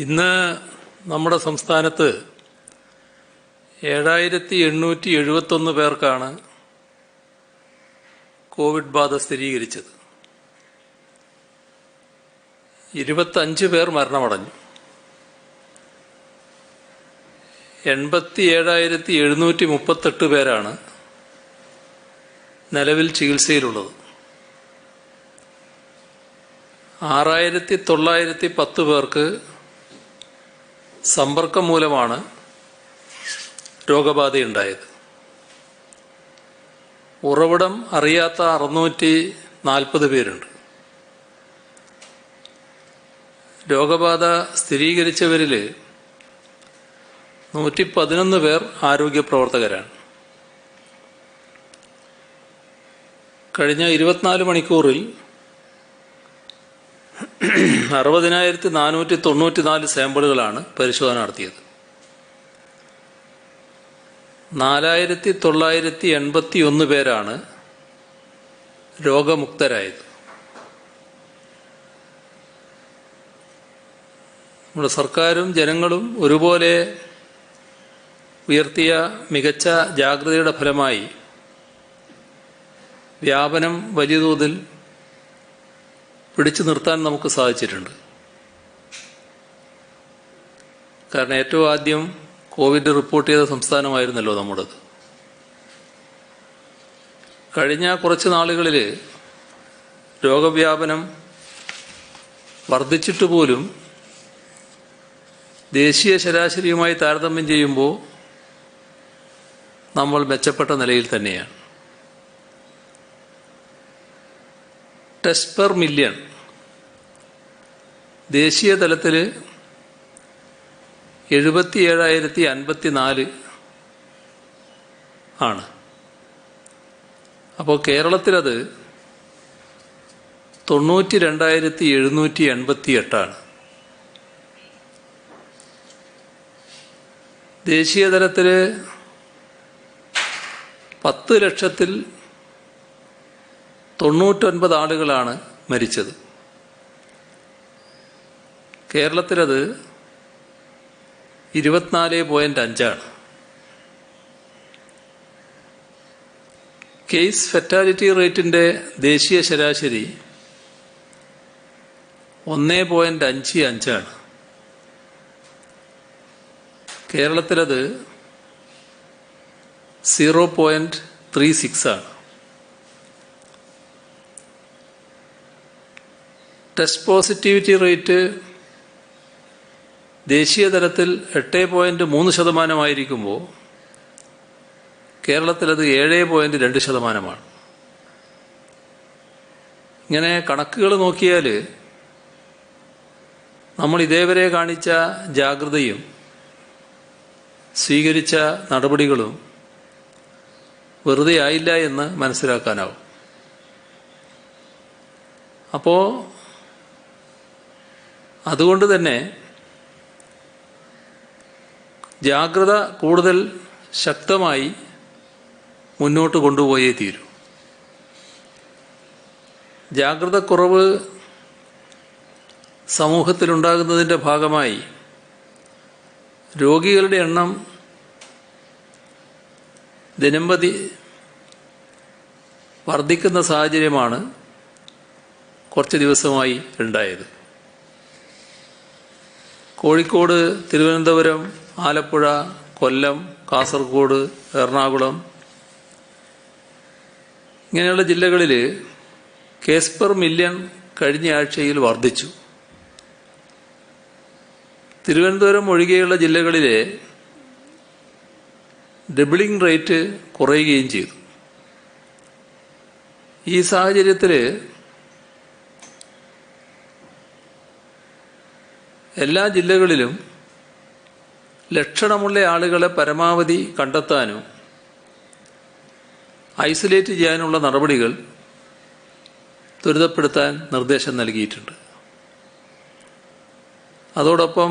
ഇന്ന് നമ്മുടെ സംസ്ഥാനത്ത് 7871 പേർക്കാണ് കോവിഡ് ബാധ സ്ഥിരീകരിച്ചത്. 25 പേർ മരണമടഞ്ഞു. 87,738 പേരാണ് നിലവിൽ ചികിത്സയിലുള്ളത്. 6,910 പേർക്ക് സമ്പർക്കം മൂലമാണ് രോഗബാധയുണ്ടായത്. ഉറവിടം അറിയാത്ത 640 പേരുണ്ട്. രോഗബാധ സ്ഥിരീകരിച്ചവരിൽ 111 പേർ ആരോഗ്യ പ്രവർത്തകരാണ്. കഴിഞ്ഞ 24 മണിക്കൂറിൽ 60,494 സാമ്പിളുകളാണ് പരിശോധന നടത്തിയത്. 4,981 പേരാണ് രോഗമുക്തരായത്. നമ്മുടെ സർക്കാരും ജനങ്ങളും ഒരുപോലെ ഉയർത്തിയ മികച്ച ജാഗ്രതയുടെ ഫലമായി വ്യാപനം വലിയ തോതിൽ പിടിച്ചു നിർത്താൻ നമുക്ക് സാധിച്ചിട്ടുണ്ട്. കാരണം ഏറ്റവും ആദ്യം കോവിഡ് റിപ്പോർട്ട് ചെയ്ത സംസ്ഥാനമായിരുന്നല്ലോ നമ്മുടേത്. കഴിഞ്ഞ കുറച്ച് നാളുകളിൽ രോഗവ്യാപനം വർദ്ധിച്ചിട്ട് പോലും ദേശീയ ശരാശരിയുമായി താരതമ്യം ചെയ്യുമ്പോൾ നമ്മൾ മെച്ചപ്പെട്ട നിലയിൽ തന്നെയാണ്. ടെസ്റ്റ് പെർ മില്യൺ ദേശീയ തലത്തിൽ 77,054 ആണ്. അപ്പോൾ കേരളത്തിലത് 92,788 ആണ്. ദേശീയ തലത്തിൽ 10 ലക്ഷത്തിൽ 99 ആളുകളാണ് മരിച്ചത്. കേരളത്തിലത് 24.5 ആണ്. കേസ് ഫെറ്റാലിറ്റി റേറ്റിന്റെ ദേശീയ ശരാശരി 1.55 ആണ്. കേരളത്തിലത് 0.36 ആണ്. ടെസ്റ്റ് പോസിറ്റിവിറ്റി റേറ്റ് ദേശീയ തലത്തിൽ 8.3% കേരളത്തിലത് 7.2%. ഇങ്ങനെ കണക്കുകൾ നോക്കിയാൽ നമ്മൾ ഇതേവരെ കാണിച്ച ജാഗ്രതയും സ്വീകരിച്ച നടപടികളും വെറുതെ ആയില്ല എന്ന് മനസ്സിലാക്കാനാവും. അപ്പോൾ അതുകൊണ്ട് തന്നെ ജാഗ്രത കൂടുതൽ ശക്തമായി മുന്നോട്ട് കൊണ്ടുപോയേ തീരൂ. ജാഗ്രതക്കുറവ് സമൂഹത്തിലുണ്ടാകുന്നതിൻ്റെ ഭാഗമായി രോഗികളുടെ എണ്ണം ദിനംപ്രതി വർദ്ധിക്കുന്ന സാഹചര്യമാണ് കുറച്ച് ദിവസമായി ഉണ്ടായത്. കോഴിക്കോട്, തിരുവനന്തപുരം, ആലപ്പുഴ, കൊല്ലം, കാസർഗോഡ്, എറണാകുളം ഇങ്ങനെയുള്ള ജില്ലകളിൽ കേസ് പെർ മില്യൺ കഴിഞ്ഞ ആഴ്ചയിൽ വർദ്ധിച്ചു. തിരുവനന്തപുരം ഒഴികെയുള്ള ജില്ലകളിലെ ഡബിളിംഗ് റേറ്റ് കുറയുകയും ചെയ്തു. ഈ സാഹചര്യത്തിൽ എല്ലാ ജില്ലകളിലും ലക്ഷണമുള്ള ആളുകളെ പരമാവധി കണ്ടെത്താനും ഐസൊലേറ്റ് ചെയ്യാനുള്ള നടപടികൾ ത്വരിതപ്പെടുത്താൻ നിർദ്ദേശം നൽകിയിട്ടുണ്ട്. അതോടൊപ്പം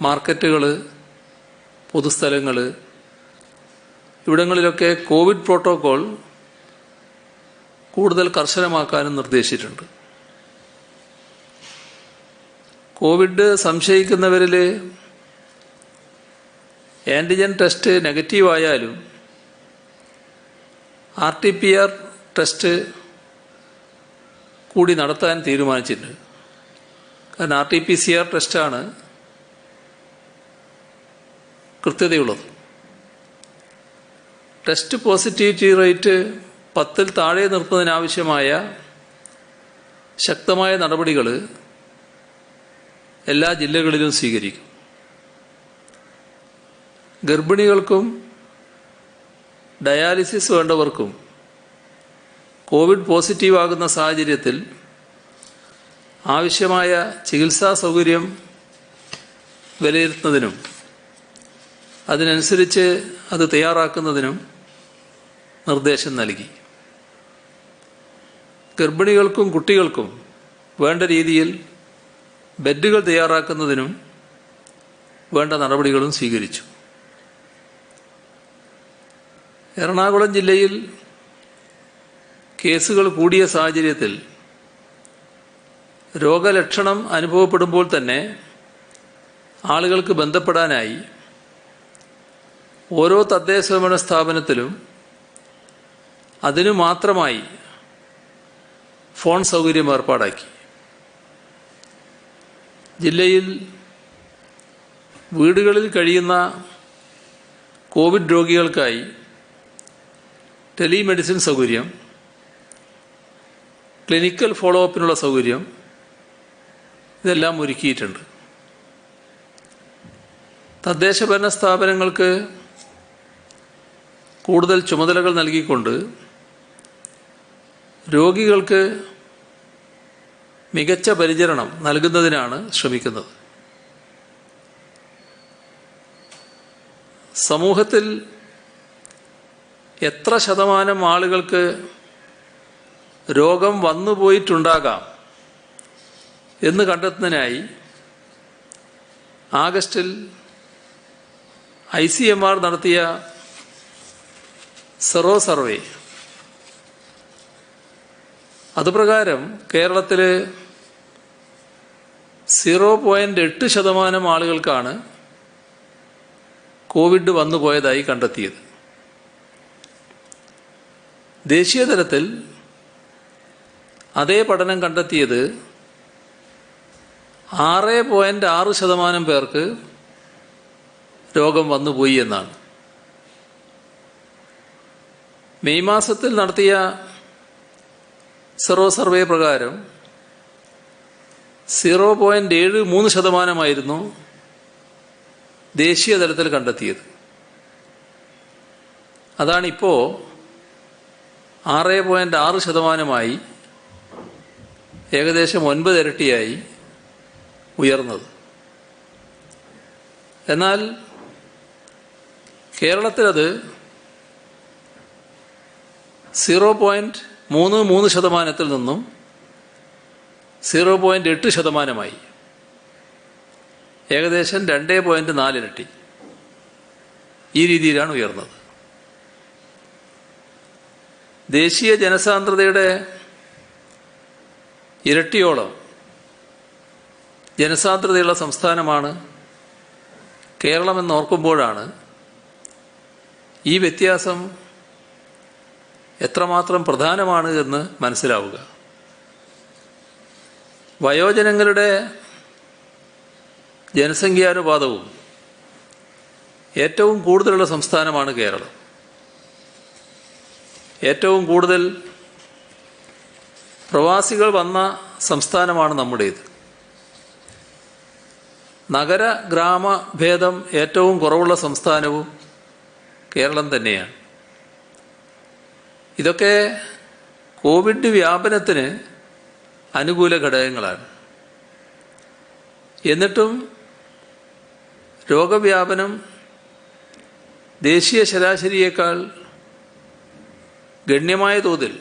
മാർക്കറ്റുകൾ, പൊതുസ്ഥലങ്ങൾ ഇവിടങ്ങളിലൊക്കെ കോവിഡ് പ്രോട്ടോകോൾ കൂടുതൽ കർശനമാക്കാനും നിർദ്ദേശിച്ചിട്ടുണ്ട്. കോവിഡ് സംശയിക്കുന്നവരിൽ ആൻറ്റിജൻ ടെസ്റ്റ് നെഗറ്റീവായാലും RT-PCR ടെസ്റ്റ് കൂടി നടത്താൻ തീരുമാനിച്ചിട്ടുണ്ട്. കാരണം RT-PCR ടെസ്റ്റാണ് കൃത്യതയുള്ളത്. ടെസ്റ്റ് പോസിറ്റിവിറ്റി റേറ്റ് 10-ൽ താഴെ നിർത്തുന്നതിനാവശ്യമായ ശക്തമായ നടപടികൾ എല്ലാ ജില്ലകളിലും സ്വീകരിക്കും. ഗർഭിണികൾക്കും ഡയാലിസിസ് വേണ്ടവർക്കും കോവിഡ് പോസിറ്റീവ് ആകുന്ന സാഹചര്യത്തിൽ ആവശ്യമായ ചികിത്സാ സൗകര്യം വിലയിരുത്തുന്നതിനും അതിനനുസരിച്ച് അത് തയ്യാറാക്കുന്നതിനും നിർദ്ദേശം നൽകി. ഗർഭിണികൾക്കും കുട്ടികൾക്കും വേണ്ട രീതിയിൽ ബെഡുകൾ തയ്യാറാക്കുന്നതിനും വേണ്ട നടപടികളും സ്വീകരിച്ചു. എറണാകുളം ജില്ലയിൽ കേസുകൾ കൂടിയ സാഹചര്യത്തിൽ രോഗലക്ഷണം അനുഭവപ്പെടുമ്പോൾ തന്നെ ആളുകൾക്ക് ബന്ധപ്പെടാനായി ഓരോ തദ്ദേശഭരണ സ്ഥാപനത്തിലും അതിനു മാത്രമായി ഫോൺ സൗകര്യം ഏർപ്പാടാക്കി. ജില്ലയിൽ വീടുകളിൽ കഴിയുന്ന കോവിഡ് രോഗികൾക്കായി ടെലിമെഡിസിൻ സൗകര്യം, ക്ലിനിക്കൽ ഫോളോ അപ്പിനുള്ള സൗകര്യം ഇതെല്ലാം ഒരുക്കിയിട്ടുണ്ട്. തദ്ദേശഭരണ സ്ഥാപനങ്ങൾക്ക് കൂടുതൽ ചുമതലകൾ നൽകിക്കൊണ്ട് രോഗികൾക്ക് മികച്ച പരിചരണം നൽകുന്നതിനാണ് ശ്രമിക്കുന്നത്. സമൂഹത്തിൽ എത്ര ശതമാനം ആളുകൾക്ക് രോഗം വന്നുപോയിട്ടുണ്ടാകാം എന്ന് കണ്ടെത്തുന്നതിനായി ആഗസ്റ്റിൽ ICMR നടത്തിയ സെറോ സർവേ, അതുപ്രകാരം കേരളത്തിൽ 0.8% ആളുകൾക്കാണ് കോവിഡ് വന്നുപോയതായി കണ്ടെത്തിയത്. ദേശീയ തലത്തിൽ അതേ പഠനം കണ്ടെത്തിയത് 6.6% പേർക്ക് രോഗം വന്നുപോയി എന്നാണ്. മെയ് മാസത്തിൽ നടത്തിയ സെറോ സർവേ പ്രകാരം 0.73% ദേശീയ തലത്തിൽ കണ്ടെത്തിയത്. അതാണിപ്പോൾ 6.6% ഏകദേശം 9 ഇരട്ടിയായി ഉയർന്നത്. എന്നാൽ കേരളത്തിലത് 0.33% നിന്നും 0.8% ഏകദേശം 2.4 ഇരട്ടി ഈ രീതിയിലാണ് ഉയർന്നത്. ദേശീയ ജനസാന്ദ്രതയുടെ ഇരട്ടിയോളം ജനസാന്ദ്രതയുള്ള സംസ്ഥാനമാണ് കേരളമെന്ന് ഓർക്കുമ്പോഴാണ് ഈ വ്യത്യാസം എത്രമാത്രം പ്രധാനമാണ് എന്ന് മനസ്സിലാവുക. വയോജനങ്ങളുടെ ജനസംഖ്യാനുപാതവും ഏറ്റവും കൂടുതലുള്ള സംസ്ഥാനമാണ് കേരളം. ഏറ്റവും കൂടുതൽ പ്രവാസികൾ വന്ന സംസ്ഥാനമാണ് നമ്മുടേത്. നഗര ഗ്രാമ ഭേദം ഏറ്റവും കുറവുള്ള സംസ്ഥാനവും കേരളം തന്നെയാണ്. ഇതൊക്കെ കോവിഡ് വ്യാപനത്തിന് അനുകൂല ഘടകങ്ങളാണ്. എന്നിട്ടും രോഗവ്യാപനം ദേശീയ ശരാശരിയേക്കാൾ ഗണ്യമായ തോതിൽ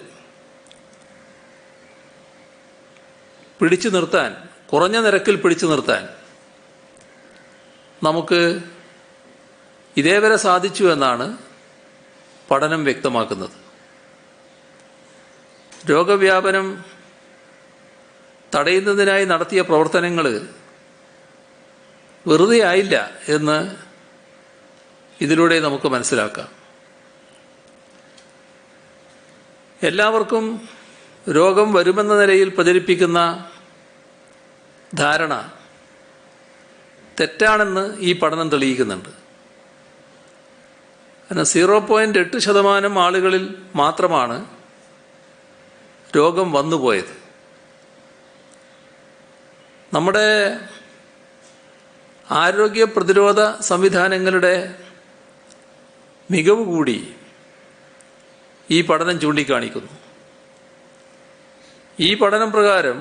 പിടിച്ചു നിർത്താൻ, കുറഞ്ഞ നിരക്കിൽ പിടിച്ചു നിർത്താൻ നമുക്ക് ഇതേവരെ സാധിച്ചു എന്നാണ് പഠനം വ്യക്തമാക്കുന്നത്. രോഗവ്യാപനം തടയുന്നതിനായി നടത്തിയ പ്രവർത്തനങ്ങൾ വെറുതെ ആയില്ല എന്ന് ഇതിലൂടെ നമുക്ക് മനസ്സിലാക്കാം. എല്ലാവർക്കും രോഗം വരുമെന്ന നിലയിൽ പ്രചരിപ്പിക്കുന്ന ധാരണ തെറ്റാണെന്ന് ഈ പഠനം തെളിയിക്കുന്നുണ്ട്. കാരണം 0.8% ആളുകളിൽ മാത്രമാണ് രോഗം വന്നുപോയത്. നമ്മുടെ ആരോഗ്യ പ്രതിരോധ സംവിധാനങ്ങളുടെ മികവ് കൂടി ഈ പഠനം ചൂണ്ടിക്കാണിക്കുന്നു. ഈ പഠനം പ്രകാരം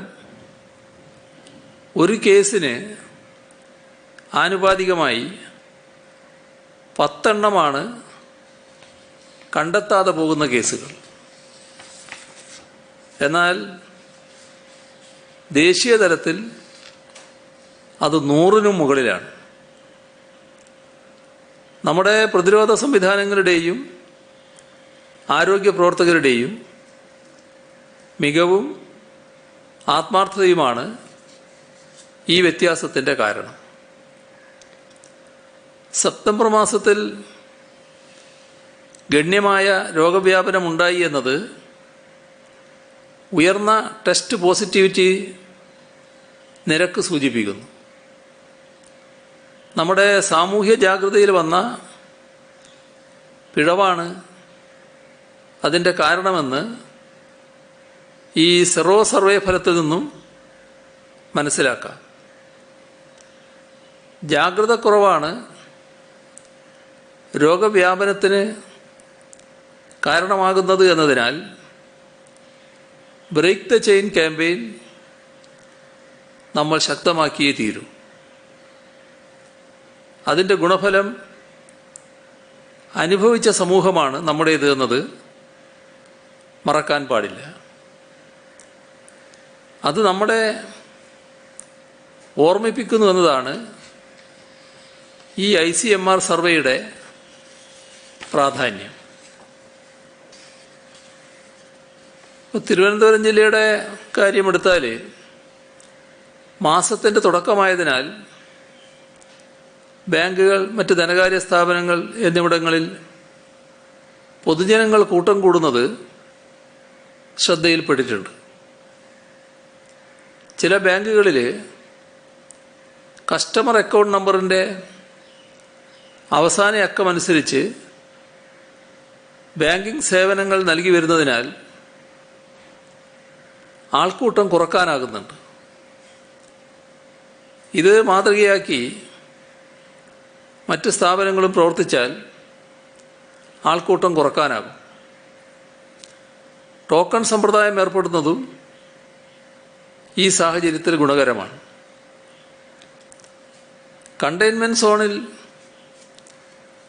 ഒരു കേസിന് ആനുപാതികമായി 10 കണ്ടെത്താതെ പോകുന്ന കേസുകൾ. എന്നാൽ ദേശീയ തലത്തിൽ അത് 100-നും മുകളിലാണ്. നമ്മുടെ പ്രതിരോധ സംവിധാനങ്ങളുടെയും ആരോഗ്യ പ്രവർത്തകരുടെയും മികവും ആത്മാർത്ഥതയുമാണ് ഈ വ്യത്യാസത്തിൻ്റെ കാരണം. സെപ്റ്റംബർ മാസത്തിൽ ഗണ്യമായ രോഗവ്യാപനമുണ്ടായി എന്നത് ഉയർന്ന ടെസ്റ്റ് പോസിറ്റിവിറ്റി നിരക്ക് സൂചിപ്പിക്കുന്നു. നമ്മുടെ സാമൂഹ്യ ജാഗ്രതയിൽ വന്ന പിഴവാണ് അതിൻ്റെ കാരണമെന്ന് ഈ സെറോ സർവേ ഫലത്തിൽ നിന്നും മനസ്സിലാക്കാം. ജാഗ്രത കുറവാണ് രോഗവ്യാപനത്തിന് കാരണമാകുന്നത് എന്നതിനാൽ ബ്രേക്ക് ദ ചെയിൻ ക്യാമ്പയിൻ നമ്മൾ ശക്തമാക്കിയേ തീരൂ. അതിൻ്റെ ഗുണഫലം അനുഭവിച്ച സമൂഹമാണ് നമ്മുടേത് എന്നത് മറക്കാൻ പാടില്ല. അത് നമ്മളെ ഓർമ്മിപ്പിക്കുന്നു എന്നതാണ് ഈ ICMR സർവേയുടെ പ്രാധാന്യം. തിരുവനന്തപുരം ജില്ലയുടെ കാര്യമെടുത്താൽ മാസത്തിൻ്റെ തുടക്കമായതിനാൽ ബാങ്കുകൾ, മറ്റ് ധനകാര്യ സ്ഥാപനങ്ങൾ എന്നിവിടങ്ങളിൽ പൊതുജനങ്ങൾ കൂട്ടം കൂടുന്നത് ശ്രദ്ധയിൽപ്പെട്ടിട്ടുണ്ട്. ചില ബാങ്കുകളിൽ കസ്റ്റമർ അക്കൗണ്ട് നമ്പറിൻ്റെ അവസാന അക്കമനുസരിച്ച് ബാങ്കിംഗ് സേവനങ്ങൾ നൽകി വരുന്നതിനാൽ ആൾക്കൂട്ടം കുറക്കാനാകുന്നുണ്ട്. ഇത് മാതൃകയാക്കി മറ്റ് സ്ഥാപനങ്ങളും പ്രവർത്തിച്ചാൽ ആൾക്കൂട്ടം കുറക്കാനാകും. ടോക്കൺ സമ്പ്രദായം ഏർപ്പെടുന്നതും ഈ സാഹചര്യത്തിൽ ഗുണകരമാണ്. കണ്ടെയ്ൻമെൻറ് സോണിൽ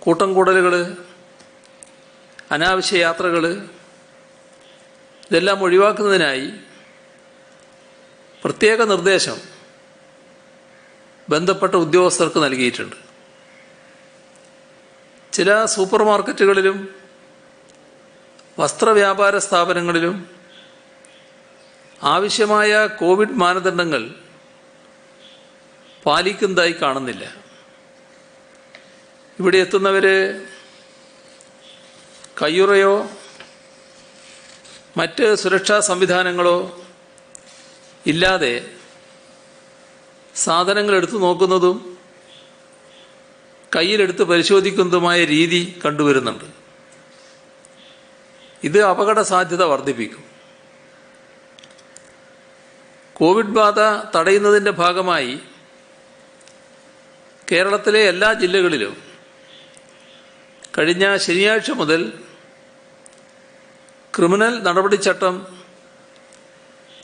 കൂട്ടം കൂടലുകൾ, അനാവശ്യ യാത്രകൾ ഇതെല്ലാം ഒഴിവാക്കുന്നതിനായി പ്രത്യേക നിർദ്ദേശം ബന്ധപ്പെട്ട ഉദ്യോഗസ്ഥർക്ക് നൽകിയിട്ടുണ്ട്. ചില സൂപ്പർ മാർക്കറ്റുകളിലും വസ്ത്രവ്യാപാര സ്ഥാപനങ്ങളിലും ആവശ്യമായ കോവിഡ് മാനദണ്ഡങ്ങൾ പാലിക്കുന്നതായി കാണുന്നില്ല. ഇവിടെ എത്തുന്നവർ കയ്യുറയോ മറ്റ് സുരക്ഷാ സംവിധാനങ്ങളോ ഇല്ലാതെ സാധനങ്ങൾ എടുത്തു നോക്കുന്നതും കയ്യിലെടുത്ത് പരിശോധിക്കുന്നതുമായ രീതി കണ്ടുവരുന്നുണ്ട്. ഇത് അപകട സാധ്യത വർദ്ധിപ്പിക്കും. കോവിഡ് ബാധ തടയുന്നതിൻ്റെ ഭാഗമായി കേരളത്തിലെ എല്ലാ ജില്ലകളിലും കഴിഞ്ഞ ശനിയാഴ്ച മുതൽ ക്രിമിനൽ നടപടിച്ചട്ടം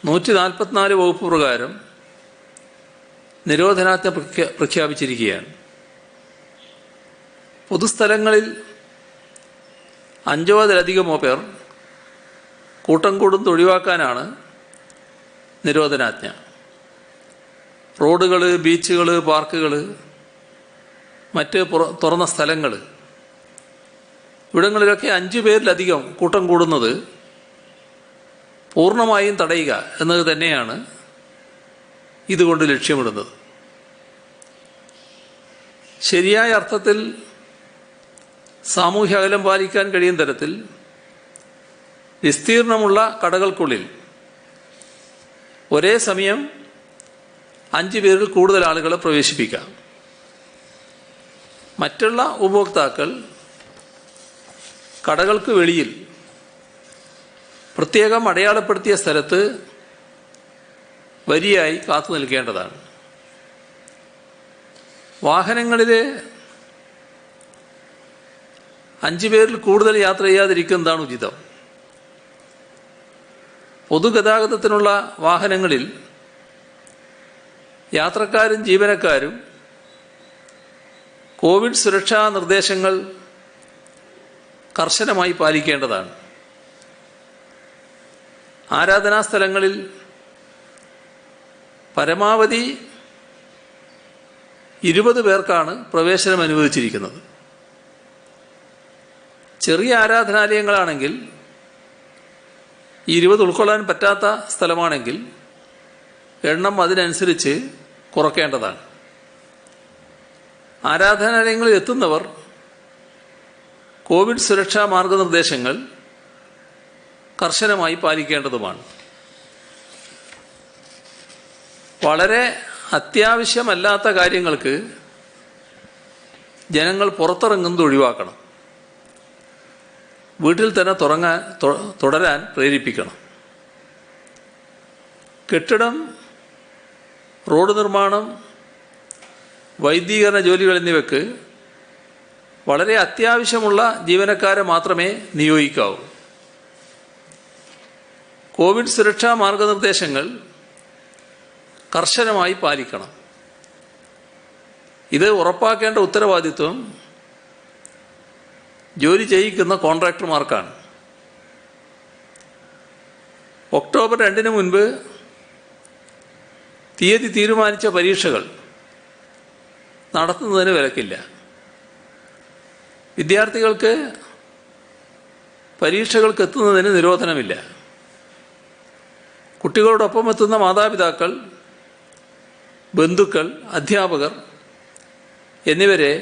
144 വകുപ്പ് പ്രകാരം നിരോധനാജ്ഞ പ്രഖ്യാപിച്ചിരിക്കുകയാണ്. പൊതുസ്ഥലങ്ങളിൽ 5 അതിലധികമോ പേർ കൂട്ടം കൂടുന്നത് ഒഴിവാക്കാനാണ് നിരോധനാജ്ഞ. റോഡുകൾ, ബീച്ചുകൾ, പാർക്കുകൾ, മറ്റ് തുറന്ന സ്ഥലങ്ങൾ ഇവിടങ്ങളിലൊക്കെ 5 പേരിലധികം കൂട്ടം കൂടുന്നത് പൂർണ്ണമായും തടയുക എന്നത് തന്നെയാണ് ഇതുകൊണ്ട് ലക്ഷ്യമിടുന്നത്. ശരിയായ അർത്ഥത്തിൽ സാമൂഹ്യ അകലം പാലിക്കാൻ കഴിയുന്ന തരത്തിൽ വിസ്തീർണമുള്ള കടകൾക്കുള്ളിൽ ഒരേ സമയം 5 പേരിൽ കൂടുതൽ ആളുകളെ പ്രവേശിപ്പിക്കാം. മറ്റുള്ള ഉപഭോക്താക്കൾ കടകൾക്ക് വെളിയിൽ പ്രത്യേകം അടയാളപ്പെടുത്തിയ സ്ഥലത്ത് വരിയായി കാത്തു നിൽക്കേണ്ടതാണ്. വാഹനങ്ങളിൽ 5 പേരിൽ കൂടുതൽ യാത്ര ചെയ്യാതിരിക്കുന്നതാണ് ഉചിതം. പൊതുഗതാഗതത്തിനുള്ള വാഹനങ്ങളിൽ യാത്രക്കാരും ജീവനക്കാരും കോവിഡ് സുരക്ഷാ നിർദ്ദേശങ്ങൾ കർശനമായി പാലിക്കേണ്ടതാണ്. ആരാധനാ സ്ഥലങ്ങളിൽ പരമാവധി 20 പേർക്കാണ് പ്രവേശനം അനുവദിച്ചിരിക്കുന്നത്. ചെറിയ ആരാധനാലയങ്ങളാണെങ്കിൽ 20 ഉൾക്കൊള്ളാൻ പറ്റാത്ത സ്ഥലമാണെങ്കിൽ എണ്ണം അതിനനുസരിച്ച് കുറയ്ക്കേണ്ടതാണ്. ആരാധനാലയങ്ങളിൽ എത്തുന്നവർ കോവിഡ് സുരക്ഷാ മാർഗനിർദ്ദേശങ്ങൾ കർശനമായി പാലിക്കേണ്ടതുമാണ്. വളരെ അത്യാവശ്യമല്ലാത്ത കാര്യങ്ങൾക്ക് ജനങ്ങൾ പുറത്തിറങ്ങുന്നത് ഒഴിവാക്കണം. വീട്ടിൽ തന്നെ തുടരാൻ പ്രേരിപ്പിക്കണം. കെട്ടിടം, റോഡ് നിർമ്മാണം, വൈദ്യീകരണ ജോലികൾ എന്നിവയ്ക്ക് വളരെ അത്യാവശ്യമുള്ള ജീവനക്കാരെ മാത്രമേ നിയോഗിക്കാവൂ. കോവിഡ് സുരക്ഷാ മാർഗനിർദ്ദേശങ്ങൾ കർശനമായി പാലിക്കണം. ഇത് ഉറപ്പാക്കേണ്ട ഉത്തരവാദിത്വം ജോലി ചെയ്യിക്കുന്ന കോൺട്രാക്ടർമാർക്കാണ്. ഒക്ടോബർ 2 മുൻപ് തീയതി തീരുമാനിച്ച പരീക്ഷകൾ നടത്തുന്നതിന് വിലക്കില്ല. വിദ്യാർത്ഥികൾക്ക് പരീക്ഷകൾക്ക് എത്തുന്നതിന് നിരോധനമില്ല. കുട്ടികളോടൊപ്പം എത്തുന്ന മാതാപിതാക്കൾ, ബന്ധുക്കൾ, അധ്യാപകർ എന്നിവരെ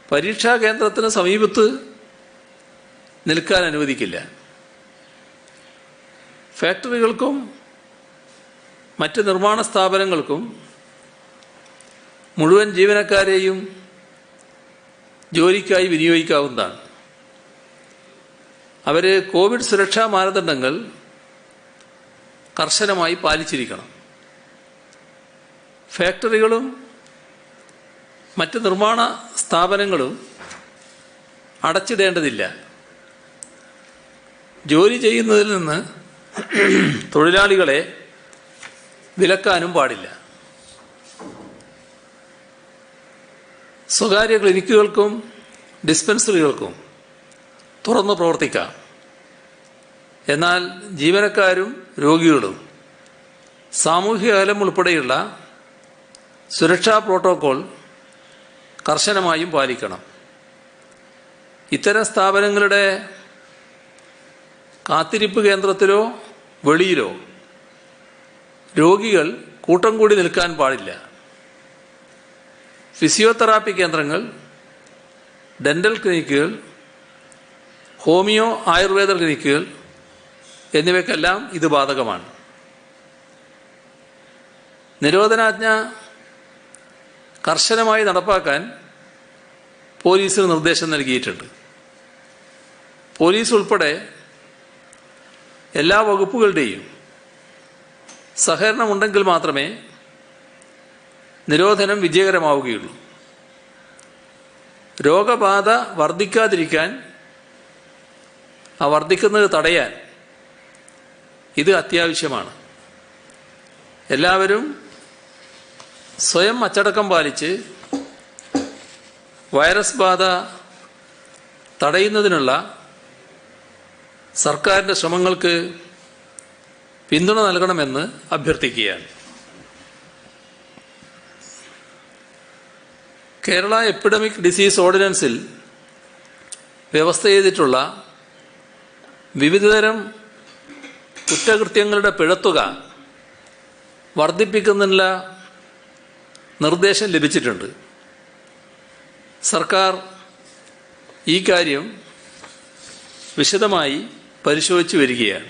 പരീക്ഷാ കേന്ദ്രത്തിന് സമീപത്ത് നിൽക്കാൻ അനുവദിക്കില്ല. ഫാക്ടറികൾക്കും മറ്റ് നിർമ്മാണ സ്ഥാപനങ്ങൾക്കും മുഴുവൻ ജീവനക്കാരെയും ജോലിക്കായി വിനിയോഗിക്കാവുന്നതാണ്. അവർ കോവിഡ് സുരക്ഷാ മാനദണ്ഡങ്ങൾ കർശനമായി പാലിച്ചിരിക്കണം. ഫാക്ടറികളും മറ്റ് നിർമ്മാണ സ്ഥാപനങ്ങളും അടച്ചിടേണ്ടതില്ല. ജോലി ചെയ്യുന്നതിൽ നിന്ന് തൊഴിലാളികളെ വിലക്കാനും പാടില്ല. സ്വകാര്യ ക്ലിനിക്കുകൾക്കും ഡിസ്പെൻസറികൾക്കും തുറന്നു പ്രവർത്തിക്കാം. എന്നാൽ ജീവനക്കാരും രോഗികളും സാമൂഹിക അകലം ഉൾപ്പെടെയുള്ള സുരക്ഷാ പ്രോട്ടോകോൾ കർശനമായും പാലിക്കണം. ഇത്തരം സ്ഥാപനങ്ങളുടെ കാത്തിരിപ്പ് കേന്ദ്രത്തിലോ വെളിയിലോ രോഗികൾ കൂട്ടം കൂടി നിൽക്കാൻ പാടില്ല. ഫിസിയോതെറാപ്പി കേന്ദ്രങ്ങൾ, ഡെന്റൽ ക്ലിനിക്കുകൾ, ഹോമിയോ ആയുർവേദ ക്ലിനിക്കുകൾ എന്നിവയ്ക്കെല്ലാം ഇത് ബാധകമാണ്. നിരോധനാജ്ഞ കർശനമായി നടപ്പാക്കാൻ പോലീസിന് നിർദ്ദേശം നൽകിയിട്ടുണ്ട്. പോലീസ് ഉൾപ്പെടെ എല്ലാ വകുപ്പുകളുടെയും സഹകരണമുണ്ടെങ്കിൽ മാത്രമേ നിരോധനം വിജയകരമാവുകയുള്ളൂ. രോഗബാധ വർദ്ധിക്കാതിരിക്കാൻ, വർദ്ധിക്കുന്നത് തടയാൻ ഇത് അത്യാവശ്യമാണ്. എല്ലാവരും സ്വയം അച്ചടക്കം പാലിച്ച് വൈറസ് ബാധ തടയുന്നതിനുള്ള സർക്കാരിൻ്റെ ശ്രമങ്ങൾക്ക് പിന്തുണ നൽകണമെന്ന് അഭ്യർത്ഥിക്കുകയാണ്. കേരള എപ്പിഡമിക് ഡിസീസ് ഓർഡിനൻസിൽ വ്യവസ്ഥ ചെയ്തിട്ടുള്ള വിവിധതരം കുറ്റകൃത്യങ്ങളുടെ പിഴത്തുക വർദ്ധിപ്പിക്കുന്നതിനുള്ള നിർദ്ദേശം ലഭിച്ചിട്ടുണ്ട്. സർക്കാർ ഈ കാര്യം വിശദമായി പരിശോധിച്ചു വരികയാണ്.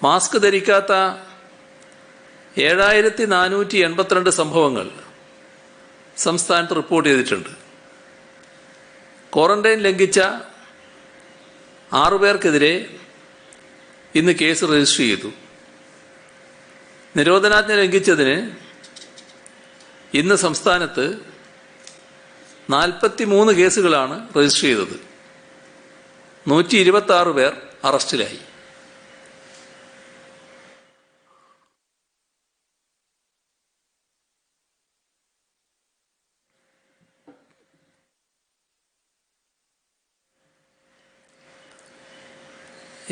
മാസ്ക് ധരിക്കാത്ത 7482 സംഭവങ്ങൾ സംസ്ഥാനത്ത് റിപ്പോർട്ട് ചെയ്തിട്ടുണ്ട്. ക്വാറന്റൈൻ ലംഘിച്ച 6 പേർക്കെതിരെ ഇന്ന് കേസ് രജിസ്റ്റർ ചെയ്തു. നിരോധനാജ്ഞ ലംഘിച്ചതിന് ഇന്ന് സംസ്ഥാനത്ത് 43 കേസുകളാണ് രജിസ്റ്റർ ചെയ്തത്. 126 പേർ അറസ്റ്റിലായി.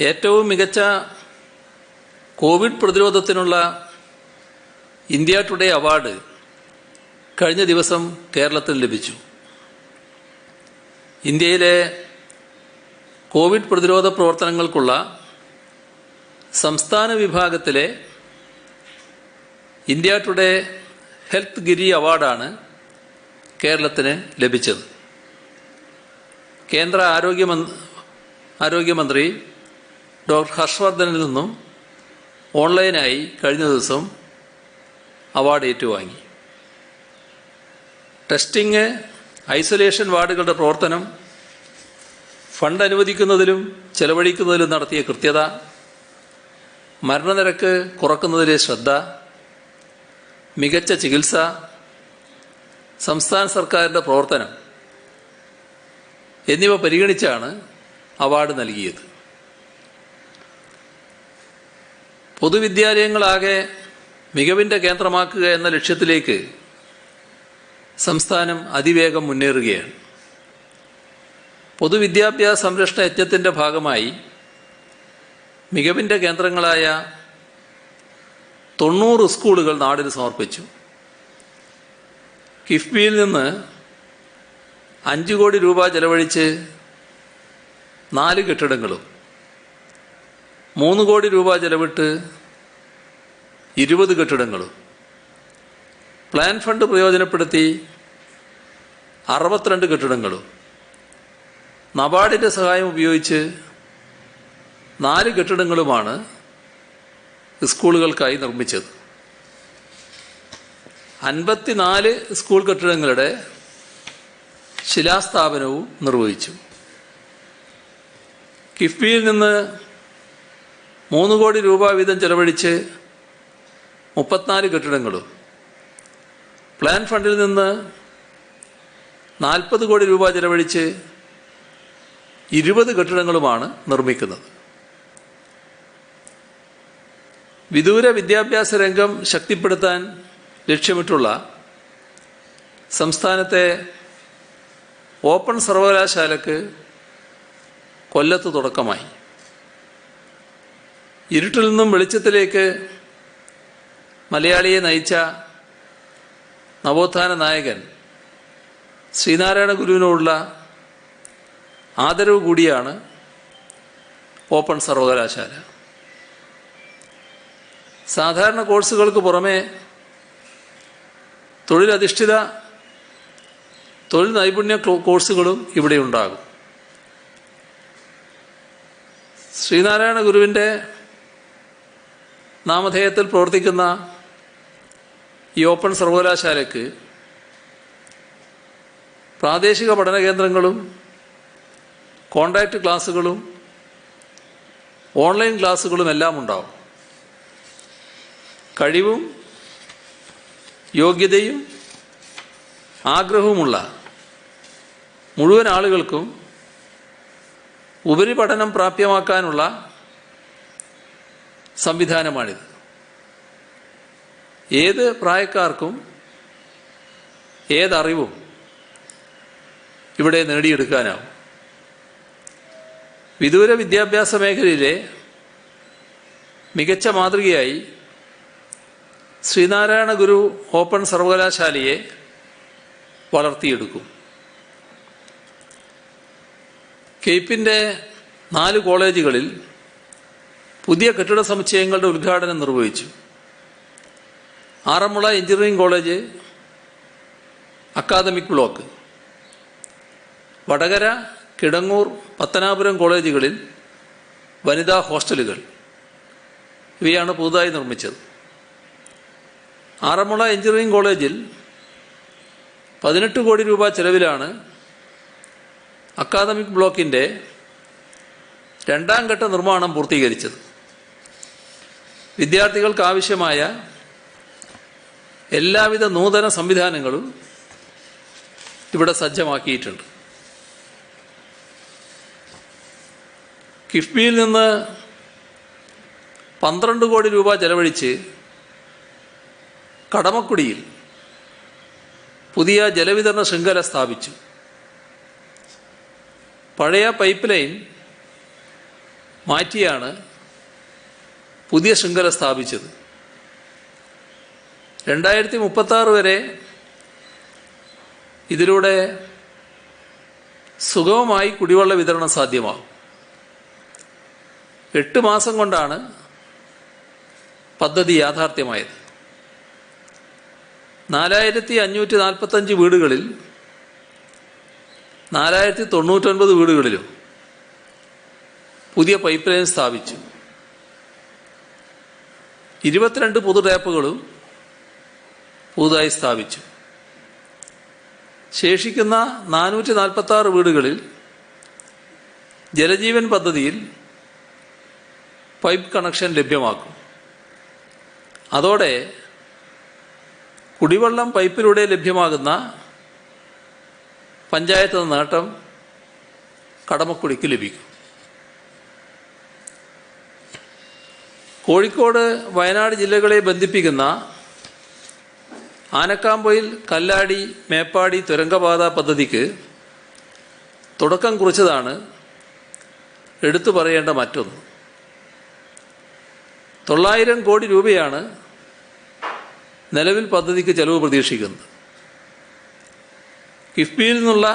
ഏറ്റവും മികച്ച കോവിഡ് പ്രതിരോധത്തിനുള്ള ഇന്ത്യ ടുഡേ അവാർഡ് കഴിഞ്ഞ ദിവസം കേരളത്തിന് ലഭിച്ചു. ഇന്ത്യയിലെ കോവിഡ് പ്രതിരോധ പ്രവർത്തനങ്ങൾക്കുള്ള സംസ്ഥാന വിഭാഗത്തിലെ ഇന്ത്യ ടുഡേ ഹെൽത്ത് ഗിരി അവാർഡാണ് കേരളത്തിന് ലഭിച്ചത്. കേന്ദ്ര ആരോഗ്യമന്ത്രി ഡോക്ടർ ഹർഷവർദ്ധനിൽ നിന്നും ഓൺലൈനായി കഴിഞ്ഞ ദിവസം അവാർഡ് ഏറ്റുവാങ്ങി. ടെസ്റ്റിംഗ്, ഐസൊലേഷൻ വാർഡുകളുടെ പ്രവർത്തനം, ഫണ്ട് അനുവദിക്കുന്നതിലും ചെലവഴിക്കുന്നതിലും നടത്തിയ കൃത്യത, മരണനിരക്ക് കുറക്കുന്നതിലെ ശ്രദ്ധ, മികച്ച ചികിത്സ, സംസ്ഥാന സർക്കാരിൻ്റെ പ്രവർത്തനം എന്നിവ പരിഗണിച്ചാണ് അവാർഡ് നൽകിയത്. പൊതുവിദ്യാലയങ്ങളാകെ മികവിൻ്റെ കേന്ദ്രമാക്കുക എന്ന ലക്ഷ്യത്തിലേക്ക് സംസ്ഥാനം അതിവേഗം മുന്നേറുകയാണ്. പൊതുവിദ്യാഭ്യാസ സംരക്ഷണ യജ്ഞത്തിൻ്റെ ഭാഗമായി മികവിൻ്റെ കേന്ദ്രങ്ങളായ 90 സ്കൂളുകൾ നാടിന് സമർപ്പിച്ചു. കിഫ്ബിയിൽ നിന്ന് 5 കോടി രൂപ ചെലവഴിച്ച് 4 കെട്ടിടങ്ങളും 3 കോടി രൂപ ചെലവിട്ട് 20 കെട്ടിടങ്ങളും, പ്ലാൻ ഫണ്ട് പ്രയോജനപ്പെടുത്തി 62 കെട്ടിടങ്ങളും, നബാർഡിൻ്റെ സഹായം ഉപയോഗിച്ച് 4 കെട്ടിടങ്ങളുമാണ് സ്കൂളുകൾക്കായി നിർമ്മിച്ചത്. 54 സ്കൂൾ കെട്ടിടങ്ങളുടെ ശിലാസ്ഥാപനവും നിർവഹിച്ചു. കിഫ്ബിയിൽ നിന്ന് 3 കോടി രൂപ വീതം ചെലവഴിച്ച് 34 കെട്ടിടങ്ങളും, പ്ലാൻ ഫണ്ടിൽ നിന്ന് 40 കോടി രൂപ ചെലവഴിച്ച് 20 കെട്ടിടങ്ങളുമാണ് നിർമ്മിക്കുന്നത്. വിദൂര വിദ്യാഭ്യാസ രംഗം ശക്തിപ്പെടുത്താൻ ലക്ഷ്യമിട്ടുള്ള സംസ്ഥാനത്തെ ഓപ്പൺ സർവകലാശാലയ്ക്ക് കൊല്ലത്ത് തുടക്കമായി. ഇരുട്ടിൽ നിന്നും വെളിച്ചത്തിലേക്ക് മലയാളിയെ നയിച്ച നവോത്ഥാന നായകൻ ശ്രീനാരായണ ഗുരുവിനോടുള്ള ആദരവ് കൂടിയാണ് ഓപ്പൺ സർവകലാശാല. സാധാരണ കോഴ്സുകൾക്ക് പുറമെ തൊഴിലധിഷ്ഠിത തൊഴിൽ നൈപുണ്യ കോഴ്സുകളും ഇവിടെ ഉണ്ടാകും. ശ്രീനാരായണ ഗുരുവിൻ്റെ നാമധേയത്തിൽ പ്രവർത്തിക്കുന്ന ഈ ഓപ്പൺ സർവകലാശാലയ്ക്ക് പ്രാദേശിക പഠന കേന്ദ്രങ്ങളും കോൺടാക്റ്റ് ക്ലാസുകളും ഓൺലൈൻ ക്ലാസുകളും എല്ലാം ഉണ്ടാവും. കഴിവും യോഗ്യതയും ആഗ്രഹവുമുള്ള മുഴുവൻ ആളുകൾക്കും ഉപരിപഠനം പ്രാപ്യമാക്കാനുള്ള സംവിധാനമാണിത്. ഏത് പ്രായക്കാർക്കും ഏതറിവും ഇവിടെ നേടിയെടുക്കാനാവും. വിദൂര വിദ്യാഭ്യാസ മേഖലയിലെ മികച്ച മാതൃകയായി ശ്രീനാരായണ ഗുരു ഓപ്പൺ സർവകലാശാലയെ വളർത്തിയെടുക്കും. കെയ്പ്പിൻ്റെ 4 കോളേജുകളിൽ പുതിയ കെട്ടിട സമുച്ചയങ്ങളുടെ ഉദ്ഘാടനം നിർവഹിച്ചു. Aranmula engineering college, academic block, Vadakara, Kidangoor, Pathanapuram കോളേജുകളിൽ വനിതാ ഹോസ്റ്റലുകൾ ഇവയാണ് പുതുതായി നിർമ്മിച്ചത്. ആറന്മുള എഞ്ചിനീയറിംഗ് കോളേജിൽ 18 കോടി രൂപ ചെലവിലാണ് അക്കാദമിക് ബ്ലോക്കിൻ്റെ 2ാം ഘട്ട നിർമ്മാണം പൂർത്തീകരിച്ചത്. വിദ്യാർത്ഥികൾക്ക് ആവശ്യമായ എല്ലാവിധ നൂതന സംവിധാനങ്ങളും ഇവിടെ സജ്ജമാക്കിയിട്ടുണ്ട്. കിഫ്ബിയിൽ നിന്ന് 12 കോടി രൂപ ചെലവഴിച്ച് കടമക്കുടിയിൽ പുതിയ ജലവിതരണ ശൃംഖല സ്ഥാപിച്ചു. പഴയ പൈപ്പ് ലൈൻ മാറ്റിയാണ് പുതിയ ശൃംഖല സ്ഥാപിച്ചത്. 2036 വരെ ഇതിലൂടെ സുഗമമായി കുടിവെള്ള വിതരണം സാധ്യമാകും. 8 മാസം കൊണ്ടാണ് പദ്ധതി യാഥാർത്ഥ്യമായത്. 4545 വീടുകളിൽ 4099 വീടുകളിലും പുതിയ പൈപ്പ് ലൈൻ സ്ഥാപിച്ചു. 22 പൊതു ടാപ്പുകളും പുതുതായി സ്ഥാപിച്ചു. ശേഷിക്കുന്ന 446 വീടുകളിൽ ജലജീവൻ പദ്ധതിയിൽ പൈപ്പ് കണക്ഷൻ ലഭ്യമാക്കും. അതോടെ കുടിവെള്ളം പൈപ്പിലൂടെ ലഭ്യമാകുന്ന പഞ്ചായത്ത് നേട്ടം കടമക്കുടിക്ക് ലഭിക്കും. കോഴിക്കോട്, വയനാട് ജില്ലകളെ ബന്ധിപ്പിക്കുന്ന ആനക്കാമ്പൊയിൽ കല്ലാടി മേപ്പാടി തുരങ്കപാത പദ്ധതിക്ക് തുടക്കം കുറിച്ചതാണ് എടുത്തു പറയേണ്ട മറ്റൊന്ന്. 900 കോടി രൂപയാണ് നിലവിൽ പദ്ധതിക്ക് ചെലവ് പ്രതീക്ഷിക്കുന്നത്. കിഫ്ബിയിൽ നിന്നുള്ള